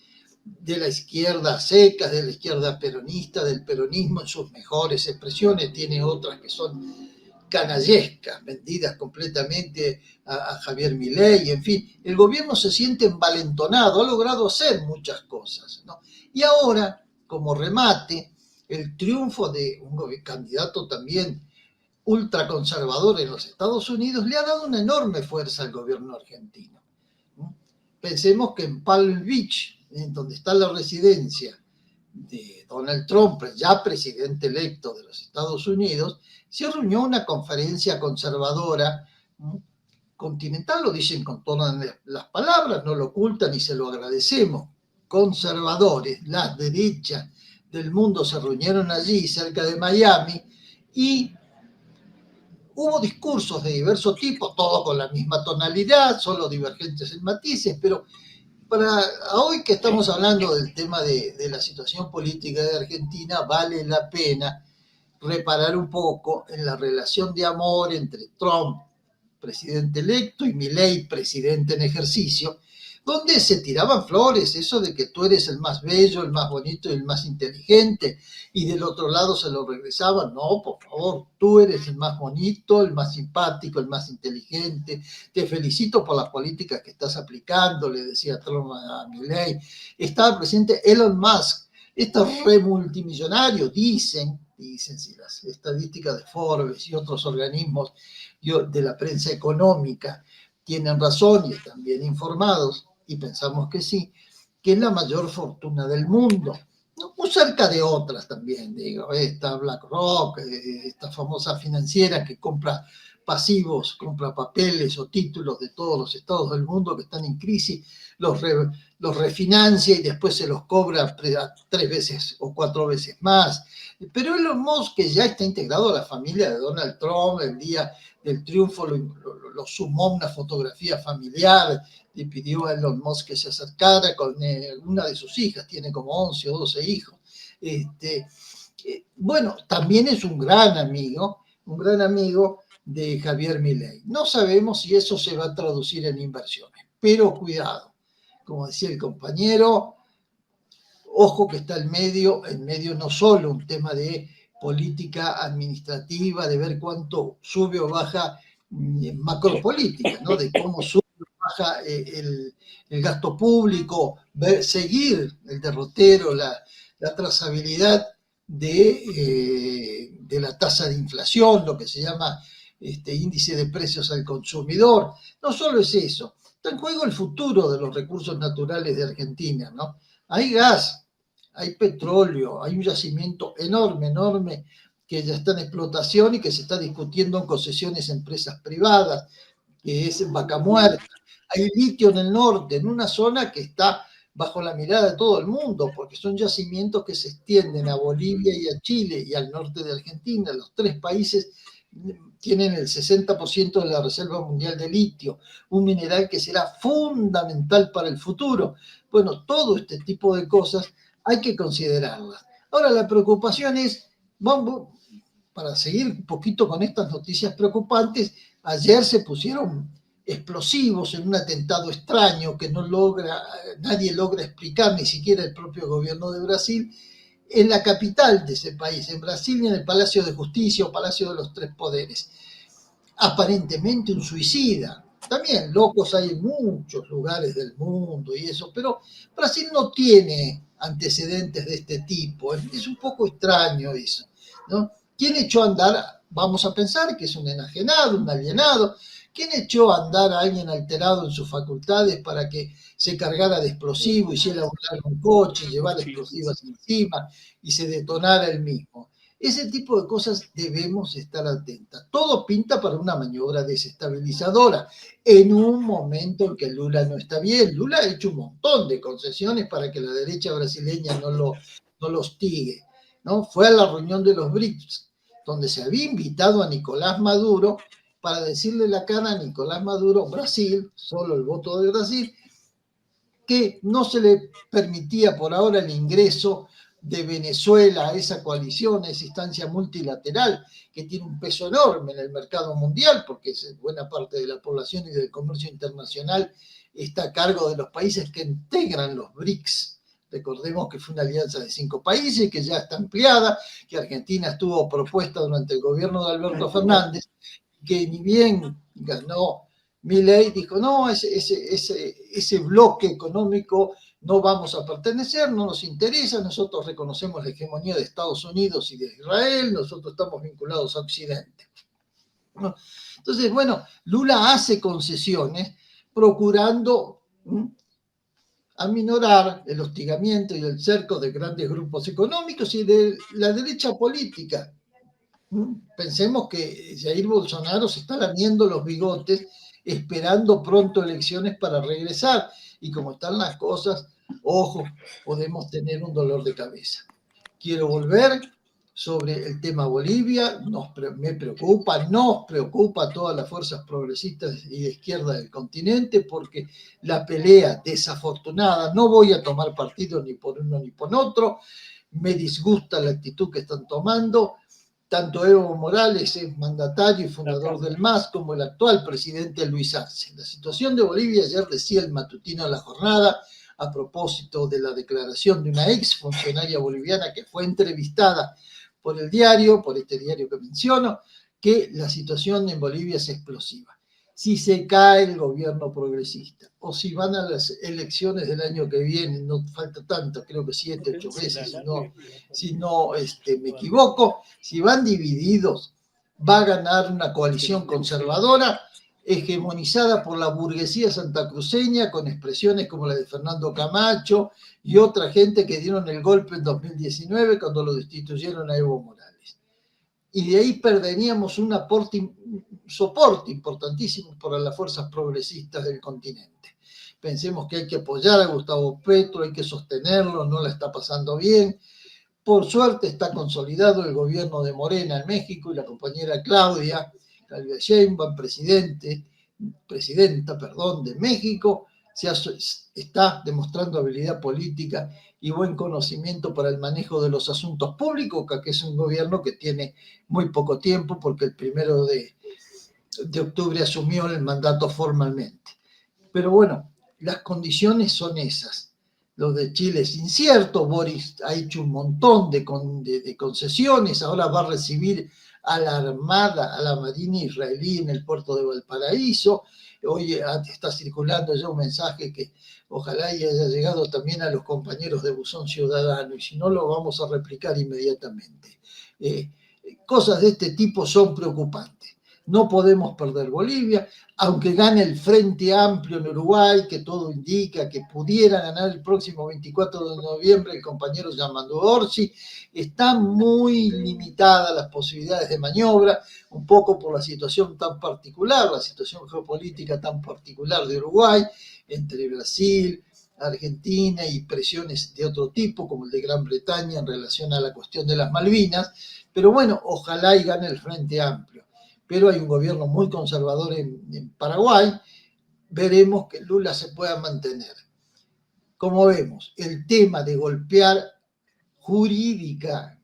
de la izquierda seca, de la izquierda peronista, del peronismo en sus mejores expresiones, tiene otras que son canallescas, vendidas completamente a Javier Milei, en fin, el gobierno se siente envalentonado, ha logrado hacer muchas cosas, ¿no? Y ahora, como remate, el triunfo de un candidato también ultraconservador en los Estados Unidos le ha dado una enorme fuerza al gobierno argentino. Pensemos que en Palm Beach, en donde está la residencia de Donald Trump, ya presidente electo de los Estados Unidos, se reunió una conferencia conservadora continental, lo dicen con todas las palabras, no lo ocultan y se lo agradecemos. Conservadores, las derechas del mundo se reunieron allí, cerca de Miami, y hubo discursos de diversos tipos, todos con la misma tonalidad, solo divergentes en matices, pero para hoy que estamos hablando del tema de la situación política de Argentina, vale la pena reparar un poco en la relación de amor entre Trump, presidente electo, y Milei, presidente en ejercicio, donde se tiraban flores, eso de que tú eres el más bello, el más bonito y el más inteligente, y del otro lado se lo regresaban, no, por favor, tú eres el más bonito, el más simpático, el más inteligente, te felicito por las políticas que estás aplicando, le decía Trump a Milei. Estaba presente Elon Musk, este re multimillonario, dicen si las estadísticas de Forbes y otros organismos de la prensa económica tienen razón y están bien informados, y pensamos que sí, que es la mayor fortuna del mundo, muy cerca de otras también, digo, esta BlackRock, esta famosa financiera que compra pasivos, compra papeles o títulos de todos los estados del mundo que están en crisis, los refinancia y después se los cobra 3 veces o 4 veces más. Pero Elon Musk, que ya está integrado a la familia de Donald Trump, el día del triunfo lo sumó una fotografía familiar, le pidió a Elon Musk que se acercara con una de sus hijas, tiene como 11 o 12 hijos. Bueno, también es un gran amigo de Javier Milei. No sabemos si eso se va a traducir en inversiones, pero cuidado, como decía el compañero, ojo que está en medio no solo un tema de política administrativa, de ver cuánto sube o baja macropolítica, ¿no? De cómo sube o baja el gasto público, seguir el derrotero, la trazabilidad de la tasa de inflación, lo que se llama índice de precios al consumidor. No solo es eso, está en juego el futuro de los recursos naturales de Argentina, ¿no? Hay gas, hay petróleo, hay un yacimiento enorme que ya está en explotación y que se está discutiendo en concesiones a empresas privadas, que es Vaca Muerta. Hay litio en el norte, en una zona que está bajo la mirada de todo el mundo, porque son yacimientos que se extienden a Bolivia y a Chile y al norte de Argentina. Los 3 países tienen el 60% de la reserva mundial de litio, un mineral que será fundamental para el futuro. Bueno, todo este tipo de cosas hay que considerarlas. Ahora, la preocupación es, vamos, para seguir un poquito con estas noticias preocupantes, ayer se pusieron explosivos en un atentado extraño que nadie logra explicar, ni siquiera el propio gobierno de Brasil, en la capital de ese país, en Brasil, y en el Palacio de Justicia o Palacio de los 3 Poderes. Aparentemente un suicida. También locos hay en muchos lugares del mundo y eso, pero Brasil no tiene antecedentes de este tipo. Es un poco extraño eso, ¿no? ¿Quién echó a andar? Vamos a pensar que es un enajenado, un alienado. ¿Quién echó a andar a alguien alterado en sus facultades para que se cargara de explosivo, hiciera volar un coche, llevara explosivos encima y se detonara el mismo? Ese tipo de cosas debemos estar atentas. Todo pinta para una maniobra desestabilizadora en un momento en que Lula no está bien. Lula ha hecho un montón de concesiones para que la derecha brasileña no lo hostigue, ¿no? Fue a la reunión de los BRICS, donde se había invitado a Nicolás Maduro para decirle la cara a Nicolás Maduro, Brasil, solo el voto de Brasil, que no se le permitía por ahora el ingreso de Venezuela a esa coalición, a esa instancia multilateral que tiene un peso enorme en el mercado mundial, porque buena parte de la población y del comercio internacional está a cargo de los países que integran los BRICS. Recordemos que fue una alianza de 5 países que ya está ampliada, que Argentina estuvo propuesta durante el gobierno de Alberto Fernández, que ni bien ganó Milei, dijo, no, ese bloque económico no vamos a pertenecer, no nos interesa, nosotros reconocemos la hegemonía de Estados Unidos y de Israel, nosotros estamos vinculados a Occidente. ¿No? Entonces, bueno, Lula hace concesiones procurando aminorar el hostigamiento y el cerco de grandes grupos económicos y de la derecha política. Pensemos que Jair Bolsonaro se está lamiendo los bigotes esperando pronto elecciones para regresar, y como están las cosas, ojo, podemos tener un dolor de cabeza. Quiero volver sobre el tema Bolivia, nos preocupa a todas las fuerzas progresistas y de izquierda del continente, porque la pelea desafortunada, no voy a tomar partido ni por uno ni por otro, me disgusta la actitud que están tomando. Tanto Evo Morales es mandatario y fundador del MAS como el actual presidente Luis Arce. La situación de Bolivia, ayer decía el matutino de La Jornada, a propósito de la declaración de una ex funcionaria boliviana que fue entrevistada por este diario que menciono, que la situación en Bolivia es explosiva. Si se cae el gobierno progresista o si van a las elecciones del año que viene, no falta tanto, creo que 7, 8 meses, si no me equivoco, si van divididos, va a ganar una coalición conservadora hegemonizada por la burguesía santacruceña, con expresiones como la de Fernando Camacho y otra gente que dieron el golpe en 2019 cuando lo destituyeron a Evo Morales. Y de ahí perderíamos un soporte importantísimo para las fuerzas progresistas del continente. Pensemos que hay que apoyar a Gustavo Petro, hay que sostenerlo, no la está pasando bien. Por suerte está consolidado el gobierno de Morena en México y la compañera Claudia Sheinbaum, presidenta de México, está demostrando habilidad política y buen conocimiento para el manejo de los asuntos públicos, que es un gobierno que tiene muy poco tiempo porque el 1 de octubre asumió el mandato formalmente. Pero bueno, las condiciones son esas. Lo de Chile es incierto, Boris ha hecho un montón de concesiones, ahora va a recibir a la Armada, a la Marina israelí en el puerto de Valparaíso. Hoy está circulando ya un mensaje que ojalá haya llegado también a los compañeros de Buzón Ciudadano, y si no lo vamos a replicar inmediatamente. Cosas de este tipo son preocupantes. No podemos perder Bolivia, aunque gane el Frente Amplio en Uruguay, que todo indica que pudiera ganar el próximo 24 de noviembre el compañero Yamandú Orsi. Están muy limitadas las posibilidades de maniobra, un poco por la situación tan particular, la situación geopolítica tan particular de Uruguay, entre Brasil, Argentina y presiones de otro tipo, como el de Gran Bretaña en relación a la cuestión de las Malvinas. Pero bueno, ojalá y gane el Frente Amplio. Pero hay un gobierno muy conservador en Paraguay, veremos que Lula se pueda mantener. Como vemos, el tema de golpear jurídica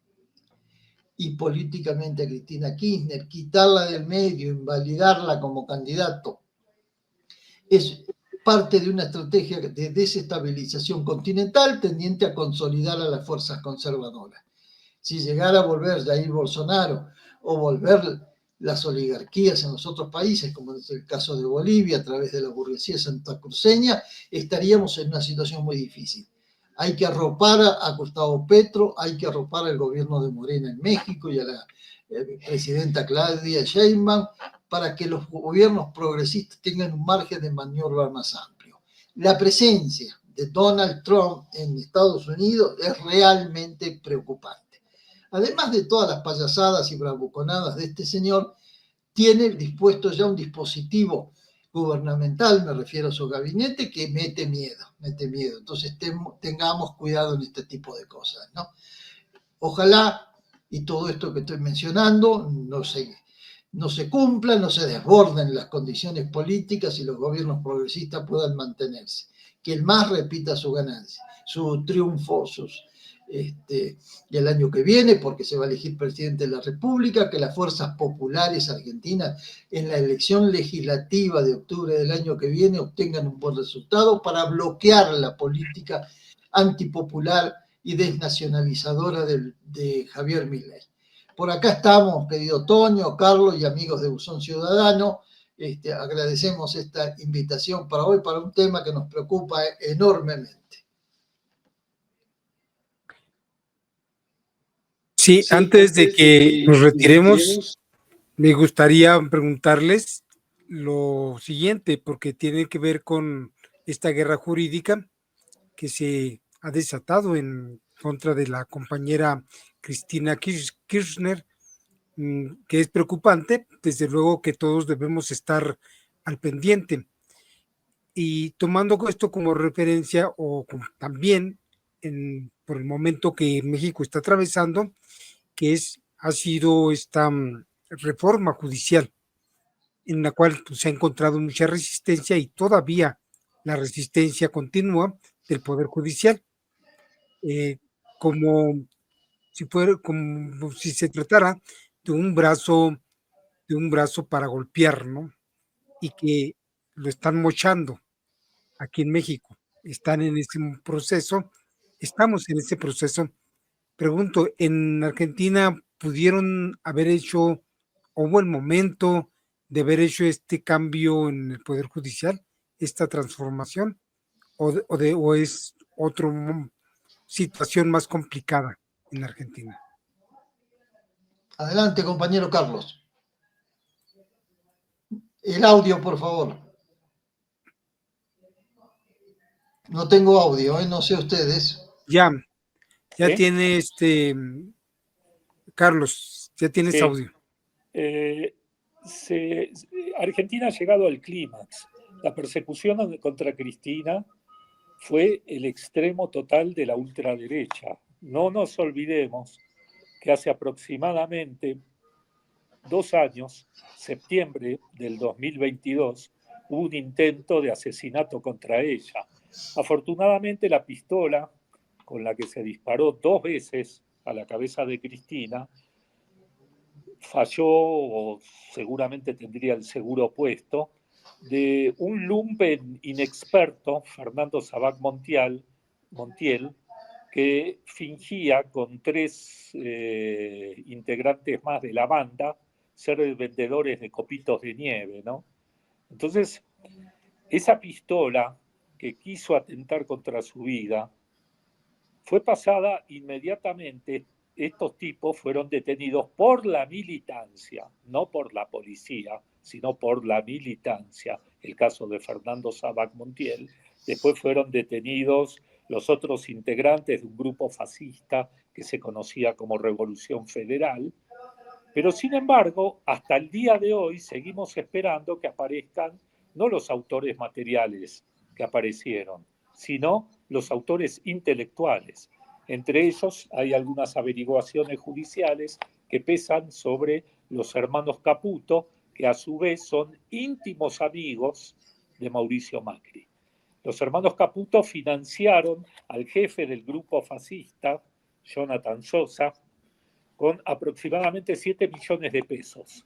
y políticamente a Cristina Kirchner, quitarla del medio, invalidarla como candidato, es parte de una estrategia de desestabilización continental tendiente a consolidar a las fuerzas conservadoras. Si llegara a volver Jair Bolsonaro o volver las oligarquías en los otros países, como es el caso de Bolivia, a través de la burguesía santacruceña, estaríamos en una situación muy difícil. Hay que arropar a Gustavo Petro, hay que arropar al gobierno de Morena en México y a la presidenta Claudia Sheinbaum para que los gobiernos progresistas tengan un margen de maniobra más amplio. La presencia de Donald Trump en Estados Unidos es realmente preocupante. Además de todas las payasadas y bravuconadas de este señor, tiene dispuesto ya un dispositivo gubernamental, me refiero a su gabinete, que mete miedo. Entonces tengamos cuidado en este tipo de cosas, ¿no? Ojalá, y todo esto que estoy mencionando, no se cumpla, no se desborden las condiciones políticas y los gobiernos progresistas puedan mantenerse. Que el MAS repita su ganancia, su triunfo, y el año que viene, porque se va a elegir presidente de la República, que las fuerzas populares argentinas en la elección legislativa de octubre del año que viene obtengan un buen resultado para bloquear la política antipopular y desnacionalizadora de Javier Milei. Por acá estamos, querido Toño, Carlos y amigos de Buzón Ciudadano. Agradecemos esta invitación para hoy, para un tema que nos preocupa enormemente. Sí, antes de que nos retiremos, me gustaría preguntarles lo siguiente, porque tiene que ver con esta guerra jurídica que se ha desatado en contra de la compañera Cristina Kirchner, que es preocupante, desde luego que todos debemos estar al pendiente. Y tomando esto como referencia, o también por el momento que México está atravesando, que ha sido esta reforma judicial, en la cual se ha encontrado mucha resistencia y todavía la resistencia continua del Poder Judicial, como si se tratara de un brazo para golpear, ¿no? Y que lo están mochando aquí en México. Estamos en ese proceso. Pregunto, ¿en Argentina pudieron haber hecho, hubo el momento de haber hecho este cambio en el Poder Judicial, esta transformación, o es otra situación más complicada en Argentina? Adelante, compañero Carlos. El audio, por favor. No tengo audio, no sé ustedes. Ya ¿Sí? tiene Carlos, ya tienes Sí. audio. Argentina ha llegado al clímax. La persecución contra Cristina fue el extremo total de la ultraderecha. No nos olvidemos que hace aproximadamente 2 años, septiembre del 2022, hubo un intento de asesinato contra ella. Afortunadamente, la pistola con la que se disparó 2 veces a la cabeza de Cristina falló, o seguramente tendría el seguro puesto, de un lumpen inexperto, Fernando Sabac Montiel, que fingía con 3 integrantes más de la banda ser vendedores de copitos de nieve, ¿no? Entonces, esa pistola que quiso atentar contra su vida fue pasada inmediatamente. Estos tipos fueron detenidos por la militancia, no por la policía, sino por la militancia. El caso de Fernando Sabac Montiel. Después fueron detenidos los otros integrantes de un grupo fascista que se conocía como Revolución Federal. Pero sin embargo, hasta el día de hoy seguimos esperando que aparezcan no los autores materiales que aparecieron, sino los autores intelectuales. Entre ellos hay algunas averiguaciones judiciales que pesan sobre los hermanos Caputo, que a su vez son íntimos amigos de Mauricio Macri. Los hermanos Caputo financiaron al jefe del grupo fascista, Jonathan Sosa, con aproximadamente 7 millones de pesos.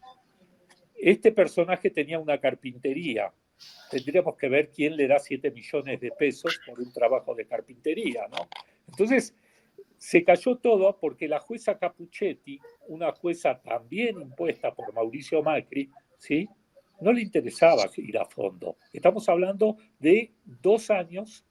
Este personaje tenía una carpintería. Tendríamos que ver quién le da 7 millones de pesos por un trabajo de carpintería, ¿no? Entonces, se cayó todo porque la jueza Capuchetti, una jueza también impuesta por Mauricio Macri, ¿sí?, no le interesaba ir a fondo. Estamos hablando de 2 años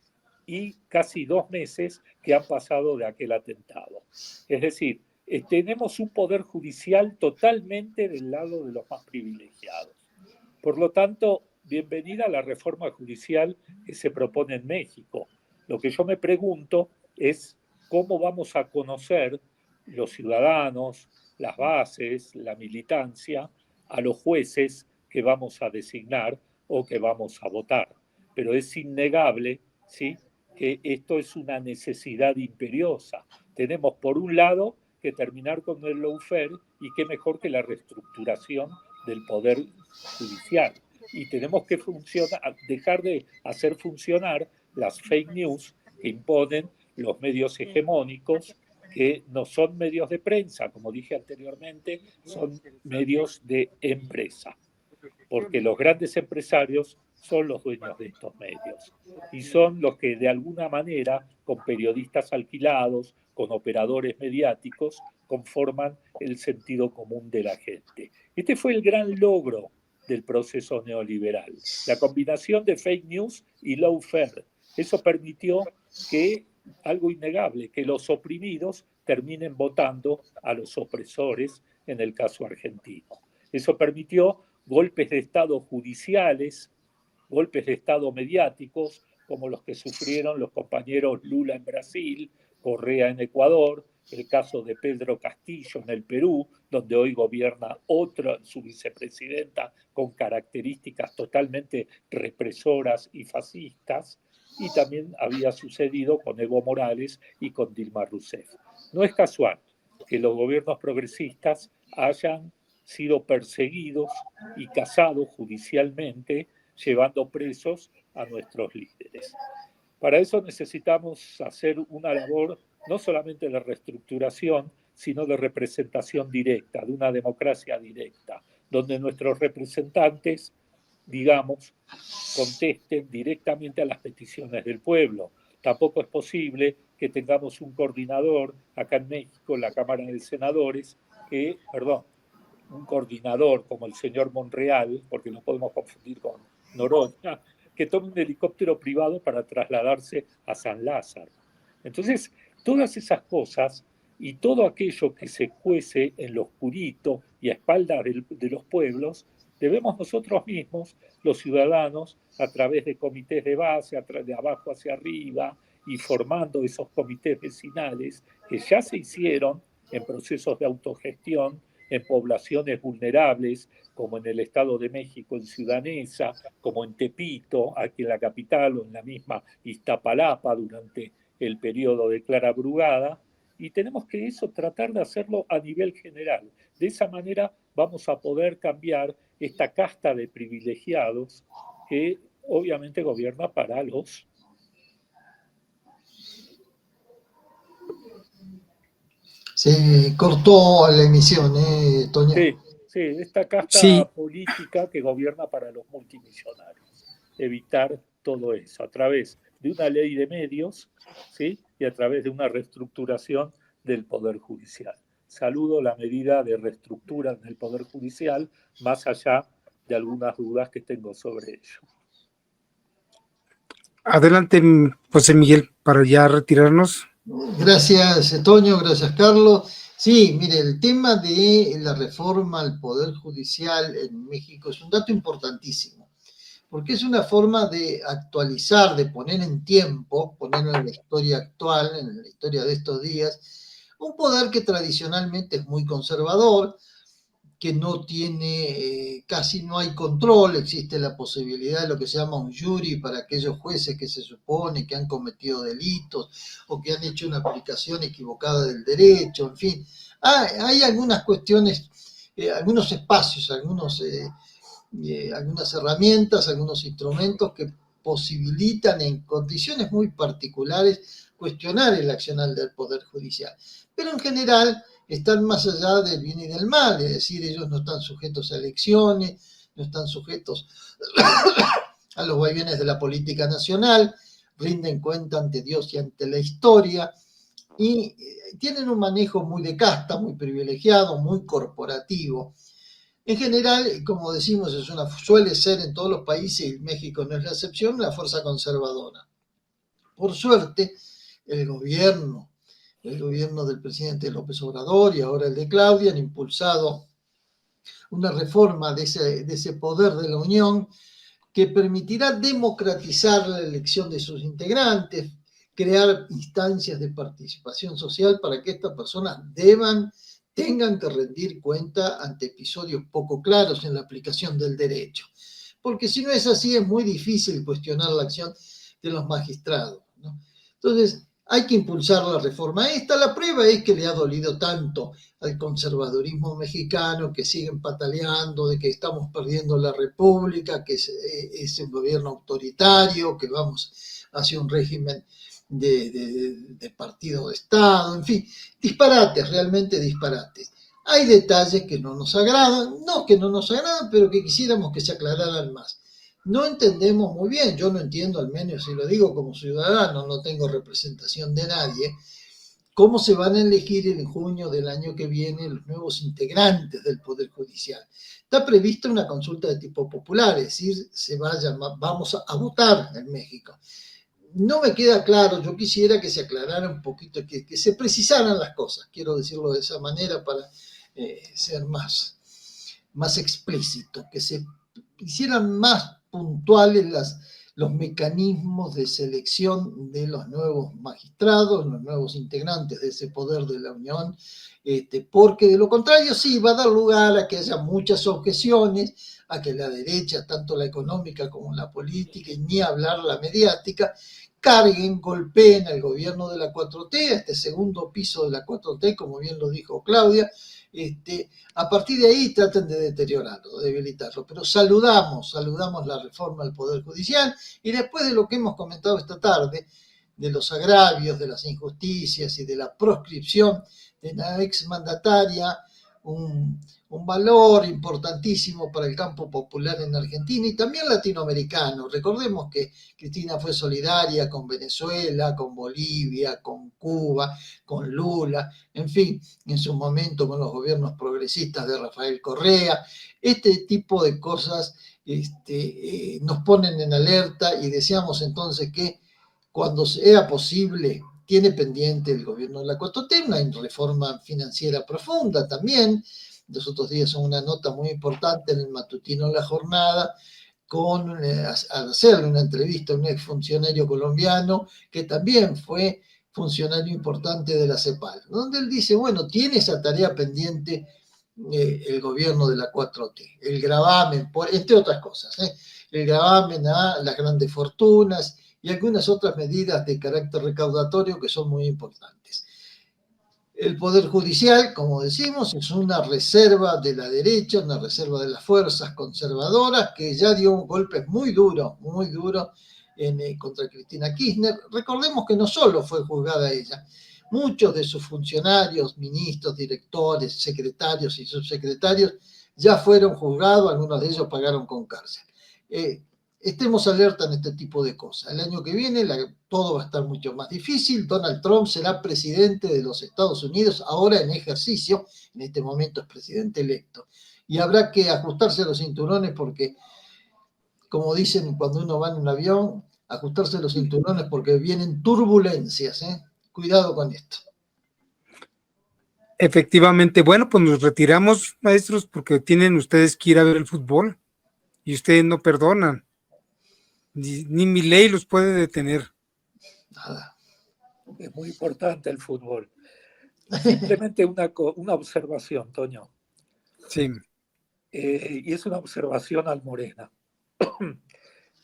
y casi 2 meses que han pasado de aquel atentado. Es decir, tenemos un poder judicial totalmente del lado de los más privilegiados. Por lo tanto, bienvenida a la reforma judicial que se propone en México. Lo que yo me pregunto es cómo vamos a conocer los ciudadanos, las bases, la militancia, a los jueces que vamos a designar o que vamos a votar. Pero es innegable, ¿sí?, que esto es una necesidad imperiosa. Tenemos, por un lado, que terminar con el lawfare, y qué mejor que la reestructuración del poder judicial. Y tenemos que dejar de hacer funcionar las fake news que imponen los medios hegemónicos, que no son medios de prensa, como dije anteriormente, son medios de empresa, porque los grandes empresarios son los dueños de estos medios y son los que de alguna manera, con periodistas alquilados, con operadores mediáticos, conforman el sentido común de la gente. Este fue el gran logro del proceso neoliberal, la combinación de fake news y lawfare. Eso permitió que, algo innegable, que los oprimidos terminen votando a los opresores, en el caso argentino. Eso permitió golpes de Estado judiciales, golpes de Estado mediáticos, como los que sufrieron los compañeros Lula en Brasil, Correa en Ecuador, el caso de Pedro Castillo en el Perú, donde hoy gobierna otra, su vicepresidenta, con características totalmente represoras y fascistas, y también había sucedido con Evo Morales y con Dilma Rousseff. No es casual que los gobiernos progresistas hayan sido perseguidos y cazados judicialmente, llevando presos a nuestros líderes. Para eso necesitamos hacer una labor no solamente de reestructuración, sino de representación directa, de una democracia directa, donde nuestros representantes, digamos, contesten directamente a las peticiones del pueblo. Tampoco es posible que tengamos un coordinador acá en México, en la Cámara de Senadores, un coordinador como el señor Monreal, porque no podemos confundir con Noroña, que tome un helicóptero privado para trasladarse a San Lázaro. Entonces, todas esas cosas y todo aquello que se cuece en lo oscurito y a espaldas de los pueblos Debemos nosotros mismos, los ciudadanos, a través de comités de base, de abajo hacia arriba, y formando esos comités vecinales que ya se hicieron en procesos de autogestión en poblaciones vulnerables, como en el Estado de México, en Ciudad Neza, como en Tepito, aquí en la capital, o en la misma Iztapalapa durante el periodo de Clara Brugada, y tenemos que eso tratar de hacerlo a nivel general. De esa manera vamos a poder cambiar esta casta de privilegiados que obviamente gobierna para los... Se cortó la emisión, Toño. Sí, esta casta política que gobierna para los multimillonarios. Evitar todo eso a través de una ley de medios, ¿sí? Y a través de una reestructuración del Poder Judicial. Saludo la medida de reestructura del Poder Judicial, más allá de algunas dudas que tengo sobre ello. Adelante, José Miguel, para ya retirarnos. Gracias, Toño, gracias, Carlos. Sí, mire, el tema de la reforma al Poder Judicial en México es un dato importantísimo, porque es una forma de actualizar, de poner en tiempo, ponerlo en la historia actual, en la historia de estos días, un poder que tradicionalmente es muy conservador, que no tiene, casi no hay control, existe la posibilidad de lo que se llama un jury para aquellos jueces que se supone que han cometido delitos o que han hecho una aplicación equivocada del derecho, en fin. Hay algunas cuestiones, algunos espacios, algunas herramientas, algunos instrumentos que posibilitan en condiciones muy particulares cuestionar el accionar del Poder Judicial. Pero en general están más allá del bien y del mal, es decir, ellos no están sujetos a elecciones, no están sujetos a los vaivenes de la política nacional, rinden cuenta ante Dios y ante la historia, y tienen un manejo muy de casta, muy privilegiado, muy corporativo. En general, como decimos, suele ser en todos los países, y México no es la excepción, una fuerza conservadora. Por suerte, el gobierno del presidente López Obrador y ahora el de Claudia han impulsado una reforma de ese poder de la Unión que permitirá democratizar la elección de sus integrantes, crear instancias de participación social para que estas personas tengan que rendir cuenta ante episodios poco claros en la aplicación del derecho. Porque si no es así, es muy difícil cuestionar la acción de los magistrados, ¿no? Entonces, hay que impulsar la reforma esta. La prueba es que le ha dolido tanto al conservadurismo mexicano, que siguen pataleando de que estamos perdiendo la república, que es un gobierno autoritario, que vamos hacia un régimen de partido de Estado, en fin, disparates, realmente disparates. Hay detalles que no nos agradan, no que no nos agradan, pero que quisiéramos que se aclararan más. No entendemos muy bien, yo no entiendo, al menos si lo digo como ciudadano, no tengo representación de nadie, cómo se van a elegir en junio del año que viene los nuevos integrantes del Poder Judicial. Está prevista una consulta de tipo popular, es decir, vamos a votar en México. No me queda claro, yo quisiera que se aclarara un poquito, que se precisaran las cosas, quiero decirlo de esa manera para ser más explícito, que se hicieran más puntuales los mecanismos de selección de los nuevos magistrados, los nuevos integrantes de ese poder de la Unión, porque de lo contrario sí va a dar lugar a que haya muchas objeciones, a que la derecha, tanto la económica como la política, y ni hablar la mediática, golpeen al gobierno de la 4T, a este segundo piso de la 4T, como bien lo dijo Claudia, a partir de ahí traten de deteriorarlo, de debilitarlo. Pero saludamos la reforma al Poder Judicial, y después de lo que hemos comentado esta tarde, de los agravios, de las injusticias y de la proscripción de la exmandataria, un valor importantísimo para el campo popular en Argentina y también latinoamericano. Recordemos que Cristina fue solidaria con Venezuela, con Bolivia, con Cuba, con Lula, en fin, en su momento con los gobiernos progresistas de Rafael Correa. Este tipo de cosas nos ponen en alerta, y deseamos entonces que cuando sea posible, tiene pendiente el gobierno de la 4T una reforma financiera profunda también, los otros días en una nota muy importante en el matutino La Jornada, al hacerle una entrevista a un exfuncionario colombiano que también fue funcionario importante de la CEPAL, donde él dice, bueno, tiene esa tarea pendiente el gobierno de la 4T, el gravamen, entre otras cosas, el gravamen a las grandes fortunas y algunas otras medidas de carácter recaudatorio que son muy importantes. El Poder Judicial, como decimos, es una reserva de la derecha, una reserva de las fuerzas conservadoras que ya dio un golpe muy duro contra Cristina Kirchner. Recordemos que no solo fue juzgada ella, muchos de sus funcionarios, ministros, directores, secretarios y subsecretarios ya fueron juzgados, algunos de ellos pagaron con cárcel. Estemos alerta en este tipo de cosas. El año que viene todo va a estar mucho más difícil. Donald Trump será presidente de los Estados Unidos, ahora en ejercicio, en este momento es presidente electo. Y habrá que ajustarse a los cinturones porque, como dicen cuando uno va en un avión, ajustarse a los cinturones porque vienen turbulencias, Cuidado con esto. Efectivamente, bueno, pues nos retiramos, maestros, porque tienen ustedes que ir a ver el fútbol y ustedes no perdonan. Ni mi ley los puede detener. Nada. Es muy importante el fútbol. Simplemente una observación, Toño. Sí. Y es una observación almorena.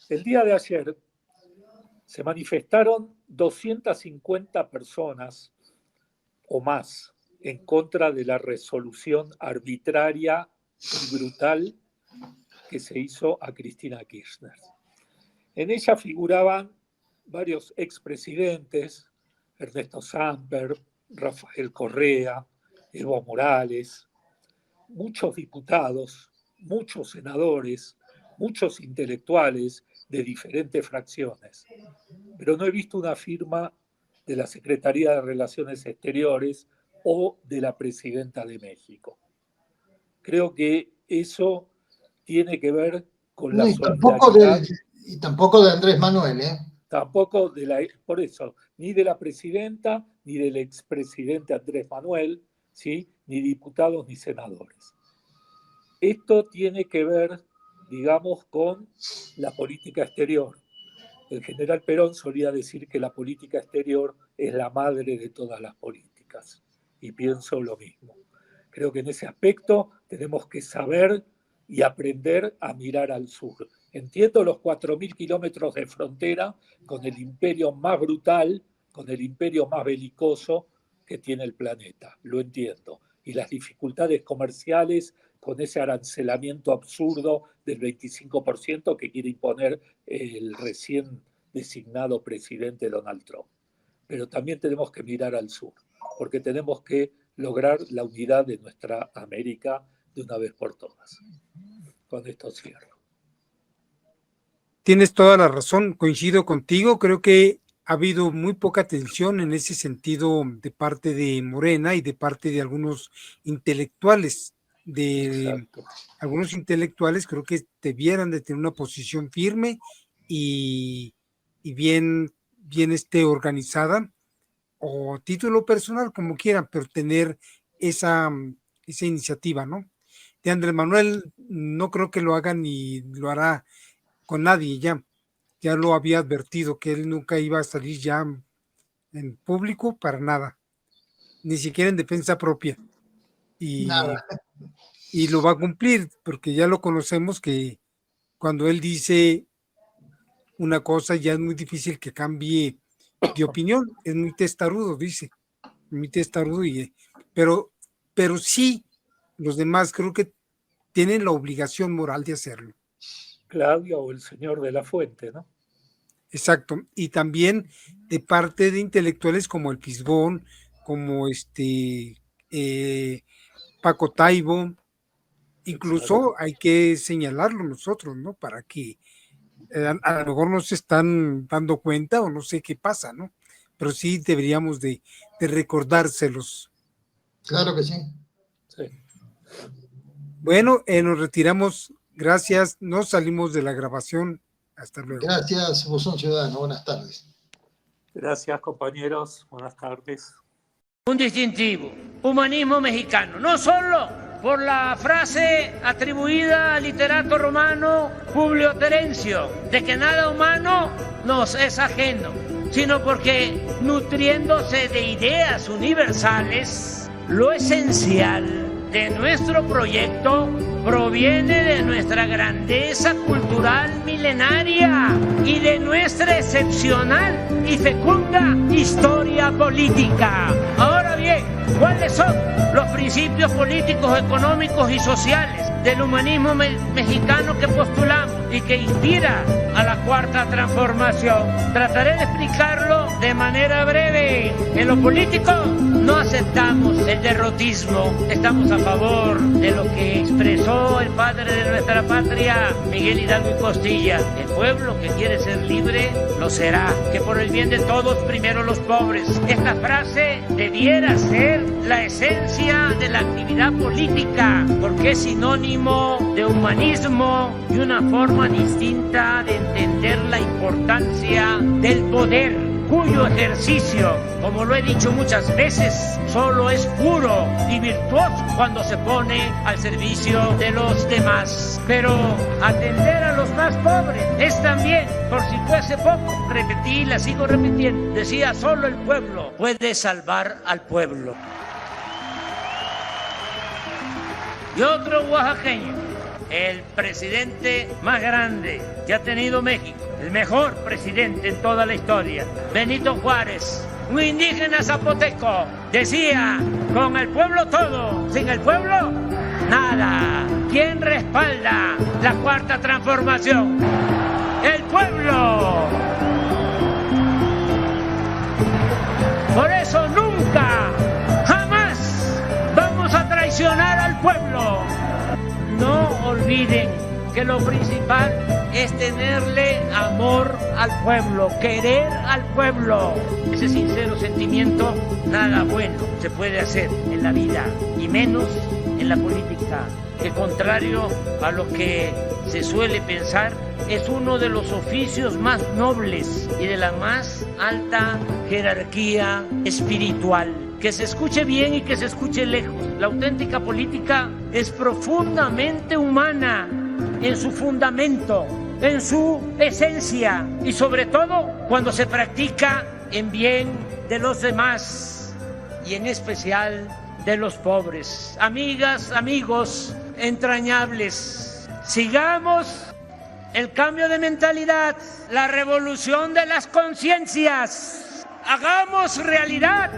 El día de ayer se manifestaron 250 personas o más en contra de la resolución arbitraria y brutal que se hizo a Cristina Kirchner. En ella figuraban varios expresidentes, Ernesto Samper, Rafael Correa, Evo Morales, muchos diputados, muchos senadores, muchos intelectuales de diferentes fracciones. Pero no he visto una firma de la Secretaría de Relaciones Exteriores o de la Presidenta de México. Creo que eso tiene que ver con la solidaridad. Y tampoco de Andrés Manuel, Tampoco por eso, ni de la Presidenta, ni del expresidente Andrés Manuel, ¿sí? Ni diputados ni senadores. Esto tiene que ver, digamos, con la política exterior. El general Perón solía decir que la política exterior es la madre de todas las políticas. Y pienso lo mismo. Creo que en ese aspecto tenemos que saber y aprender a mirar al sur. Entiendo los 4.000 kilómetros de frontera con el imperio más brutal, con el imperio más belicoso que tiene el planeta. Lo entiendo. Y las dificultades comerciales con ese arancelamiento absurdo del 25% que quiere imponer el recién designado presidente Donald Trump. Pero también tenemos que mirar al sur, porque tenemos que lograr la unidad de nuestra América de una vez por todas. Con esto cierro. Tienes toda la razón, coincido contigo, creo que ha habido muy poca atención en ese sentido de parte de Morena y de parte de algunos intelectuales. Algunos intelectuales creo que debieran de tener una posición firme y bien organizada o título personal, como quieran, pero tener esa iniciativa, ¿no? De Andrés Manuel no creo que lo haga ni lo hará con nadie ya lo había advertido que él nunca iba a salir ya en público para nada, ni siquiera en defensa propia y lo va a cumplir porque ya lo conocemos que cuando él dice una cosa ya es muy difícil que cambie de opinión, es muy testarudo, pero sí los demás creo que tienen la obligación moral de hacerlo. Claudia o el señor de la Fuente, ¿no? Exacto, y también de parte de intelectuales como el Fisgón, como Paco Taibo, incluso hay que señalarlo nosotros, ¿no? Para que a lo mejor no se están dando cuenta o no sé qué pasa, ¿no? Pero sí deberíamos de recordárselos. Claro que sí. Sí. Bueno, nos retiramos. Gracias. Nos salimos de la grabación. Hasta luego. Gracias, Buzón Ciudadano. Buenas tardes. Gracias, compañeros. Buenas tardes. Un distintivo, humanismo mexicano, no solo por la frase atribuida al literato romano Publio Terencio, de que nada humano nos es ajeno, sino porque nutriéndose de ideas universales, lo esencial de nuestro proyecto proviene de nuestra grandeza cultural milenaria y de nuestra excepcional y fecunda historia política. Ahora bien, ¿cuáles son los principios políticos, económicos y sociales del humanismo mexicano que postulamos y que inspira a la Cuarta Transformación? Trataré de explicarlo de manera breve. En lo político no aceptamos el derrotismo, estamos a favor de lo que expresó el padre de nuestra patria, Miguel Hidalgo y Costilla. El pueblo que quiere ser libre lo será, que por el bien de todos primero los pobres. Esta frase debiera ser la esencia de la actividad política, porque es sinónimo de humanismo y una forma distinta de entender la importancia del poder, cuyo ejercicio, como lo he dicho muchas veces, solo es puro y virtuoso cuando se pone al servicio de los demás. Pero atender a los más pobres es también, por si fuese poco, repetí, la sigo repitiendo, decía, solo el pueblo puede salvar al pueblo. Y otro oaxaqueño, el presidente más grande que ha tenido México, el mejor presidente en toda la historia, Benito Juárez, un indígena zapoteco, decía, con el pueblo todo, sin el pueblo, nada. ¿Quién respalda la Cuarta Transformación? ¡El pueblo! Por eso nunca, jamás vamos a traicionar al pueblo. No olviden que lo principal es tenerle amor al pueblo, querer al pueblo. Ese sincero sentimiento, nada bueno se puede hacer en la vida, y menos en la política, que contrario a lo que se suele pensar, es uno de los oficios más nobles y de la más alta jerarquía espiritual. Que se escuche bien y que se escuche lejos. La auténtica política es profundamente humana en su fundamento, en su esencia y sobre todo cuando se practica en bien de los demás y en especial de los pobres. Amigas, amigos entrañables, sigamos el cambio de mentalidad, la revolución de las conciencias. Hagamos realidad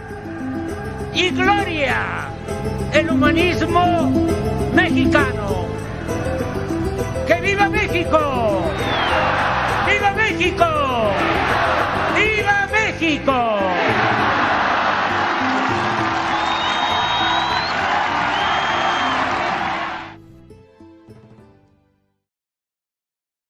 y gloria el humanismo mexicano.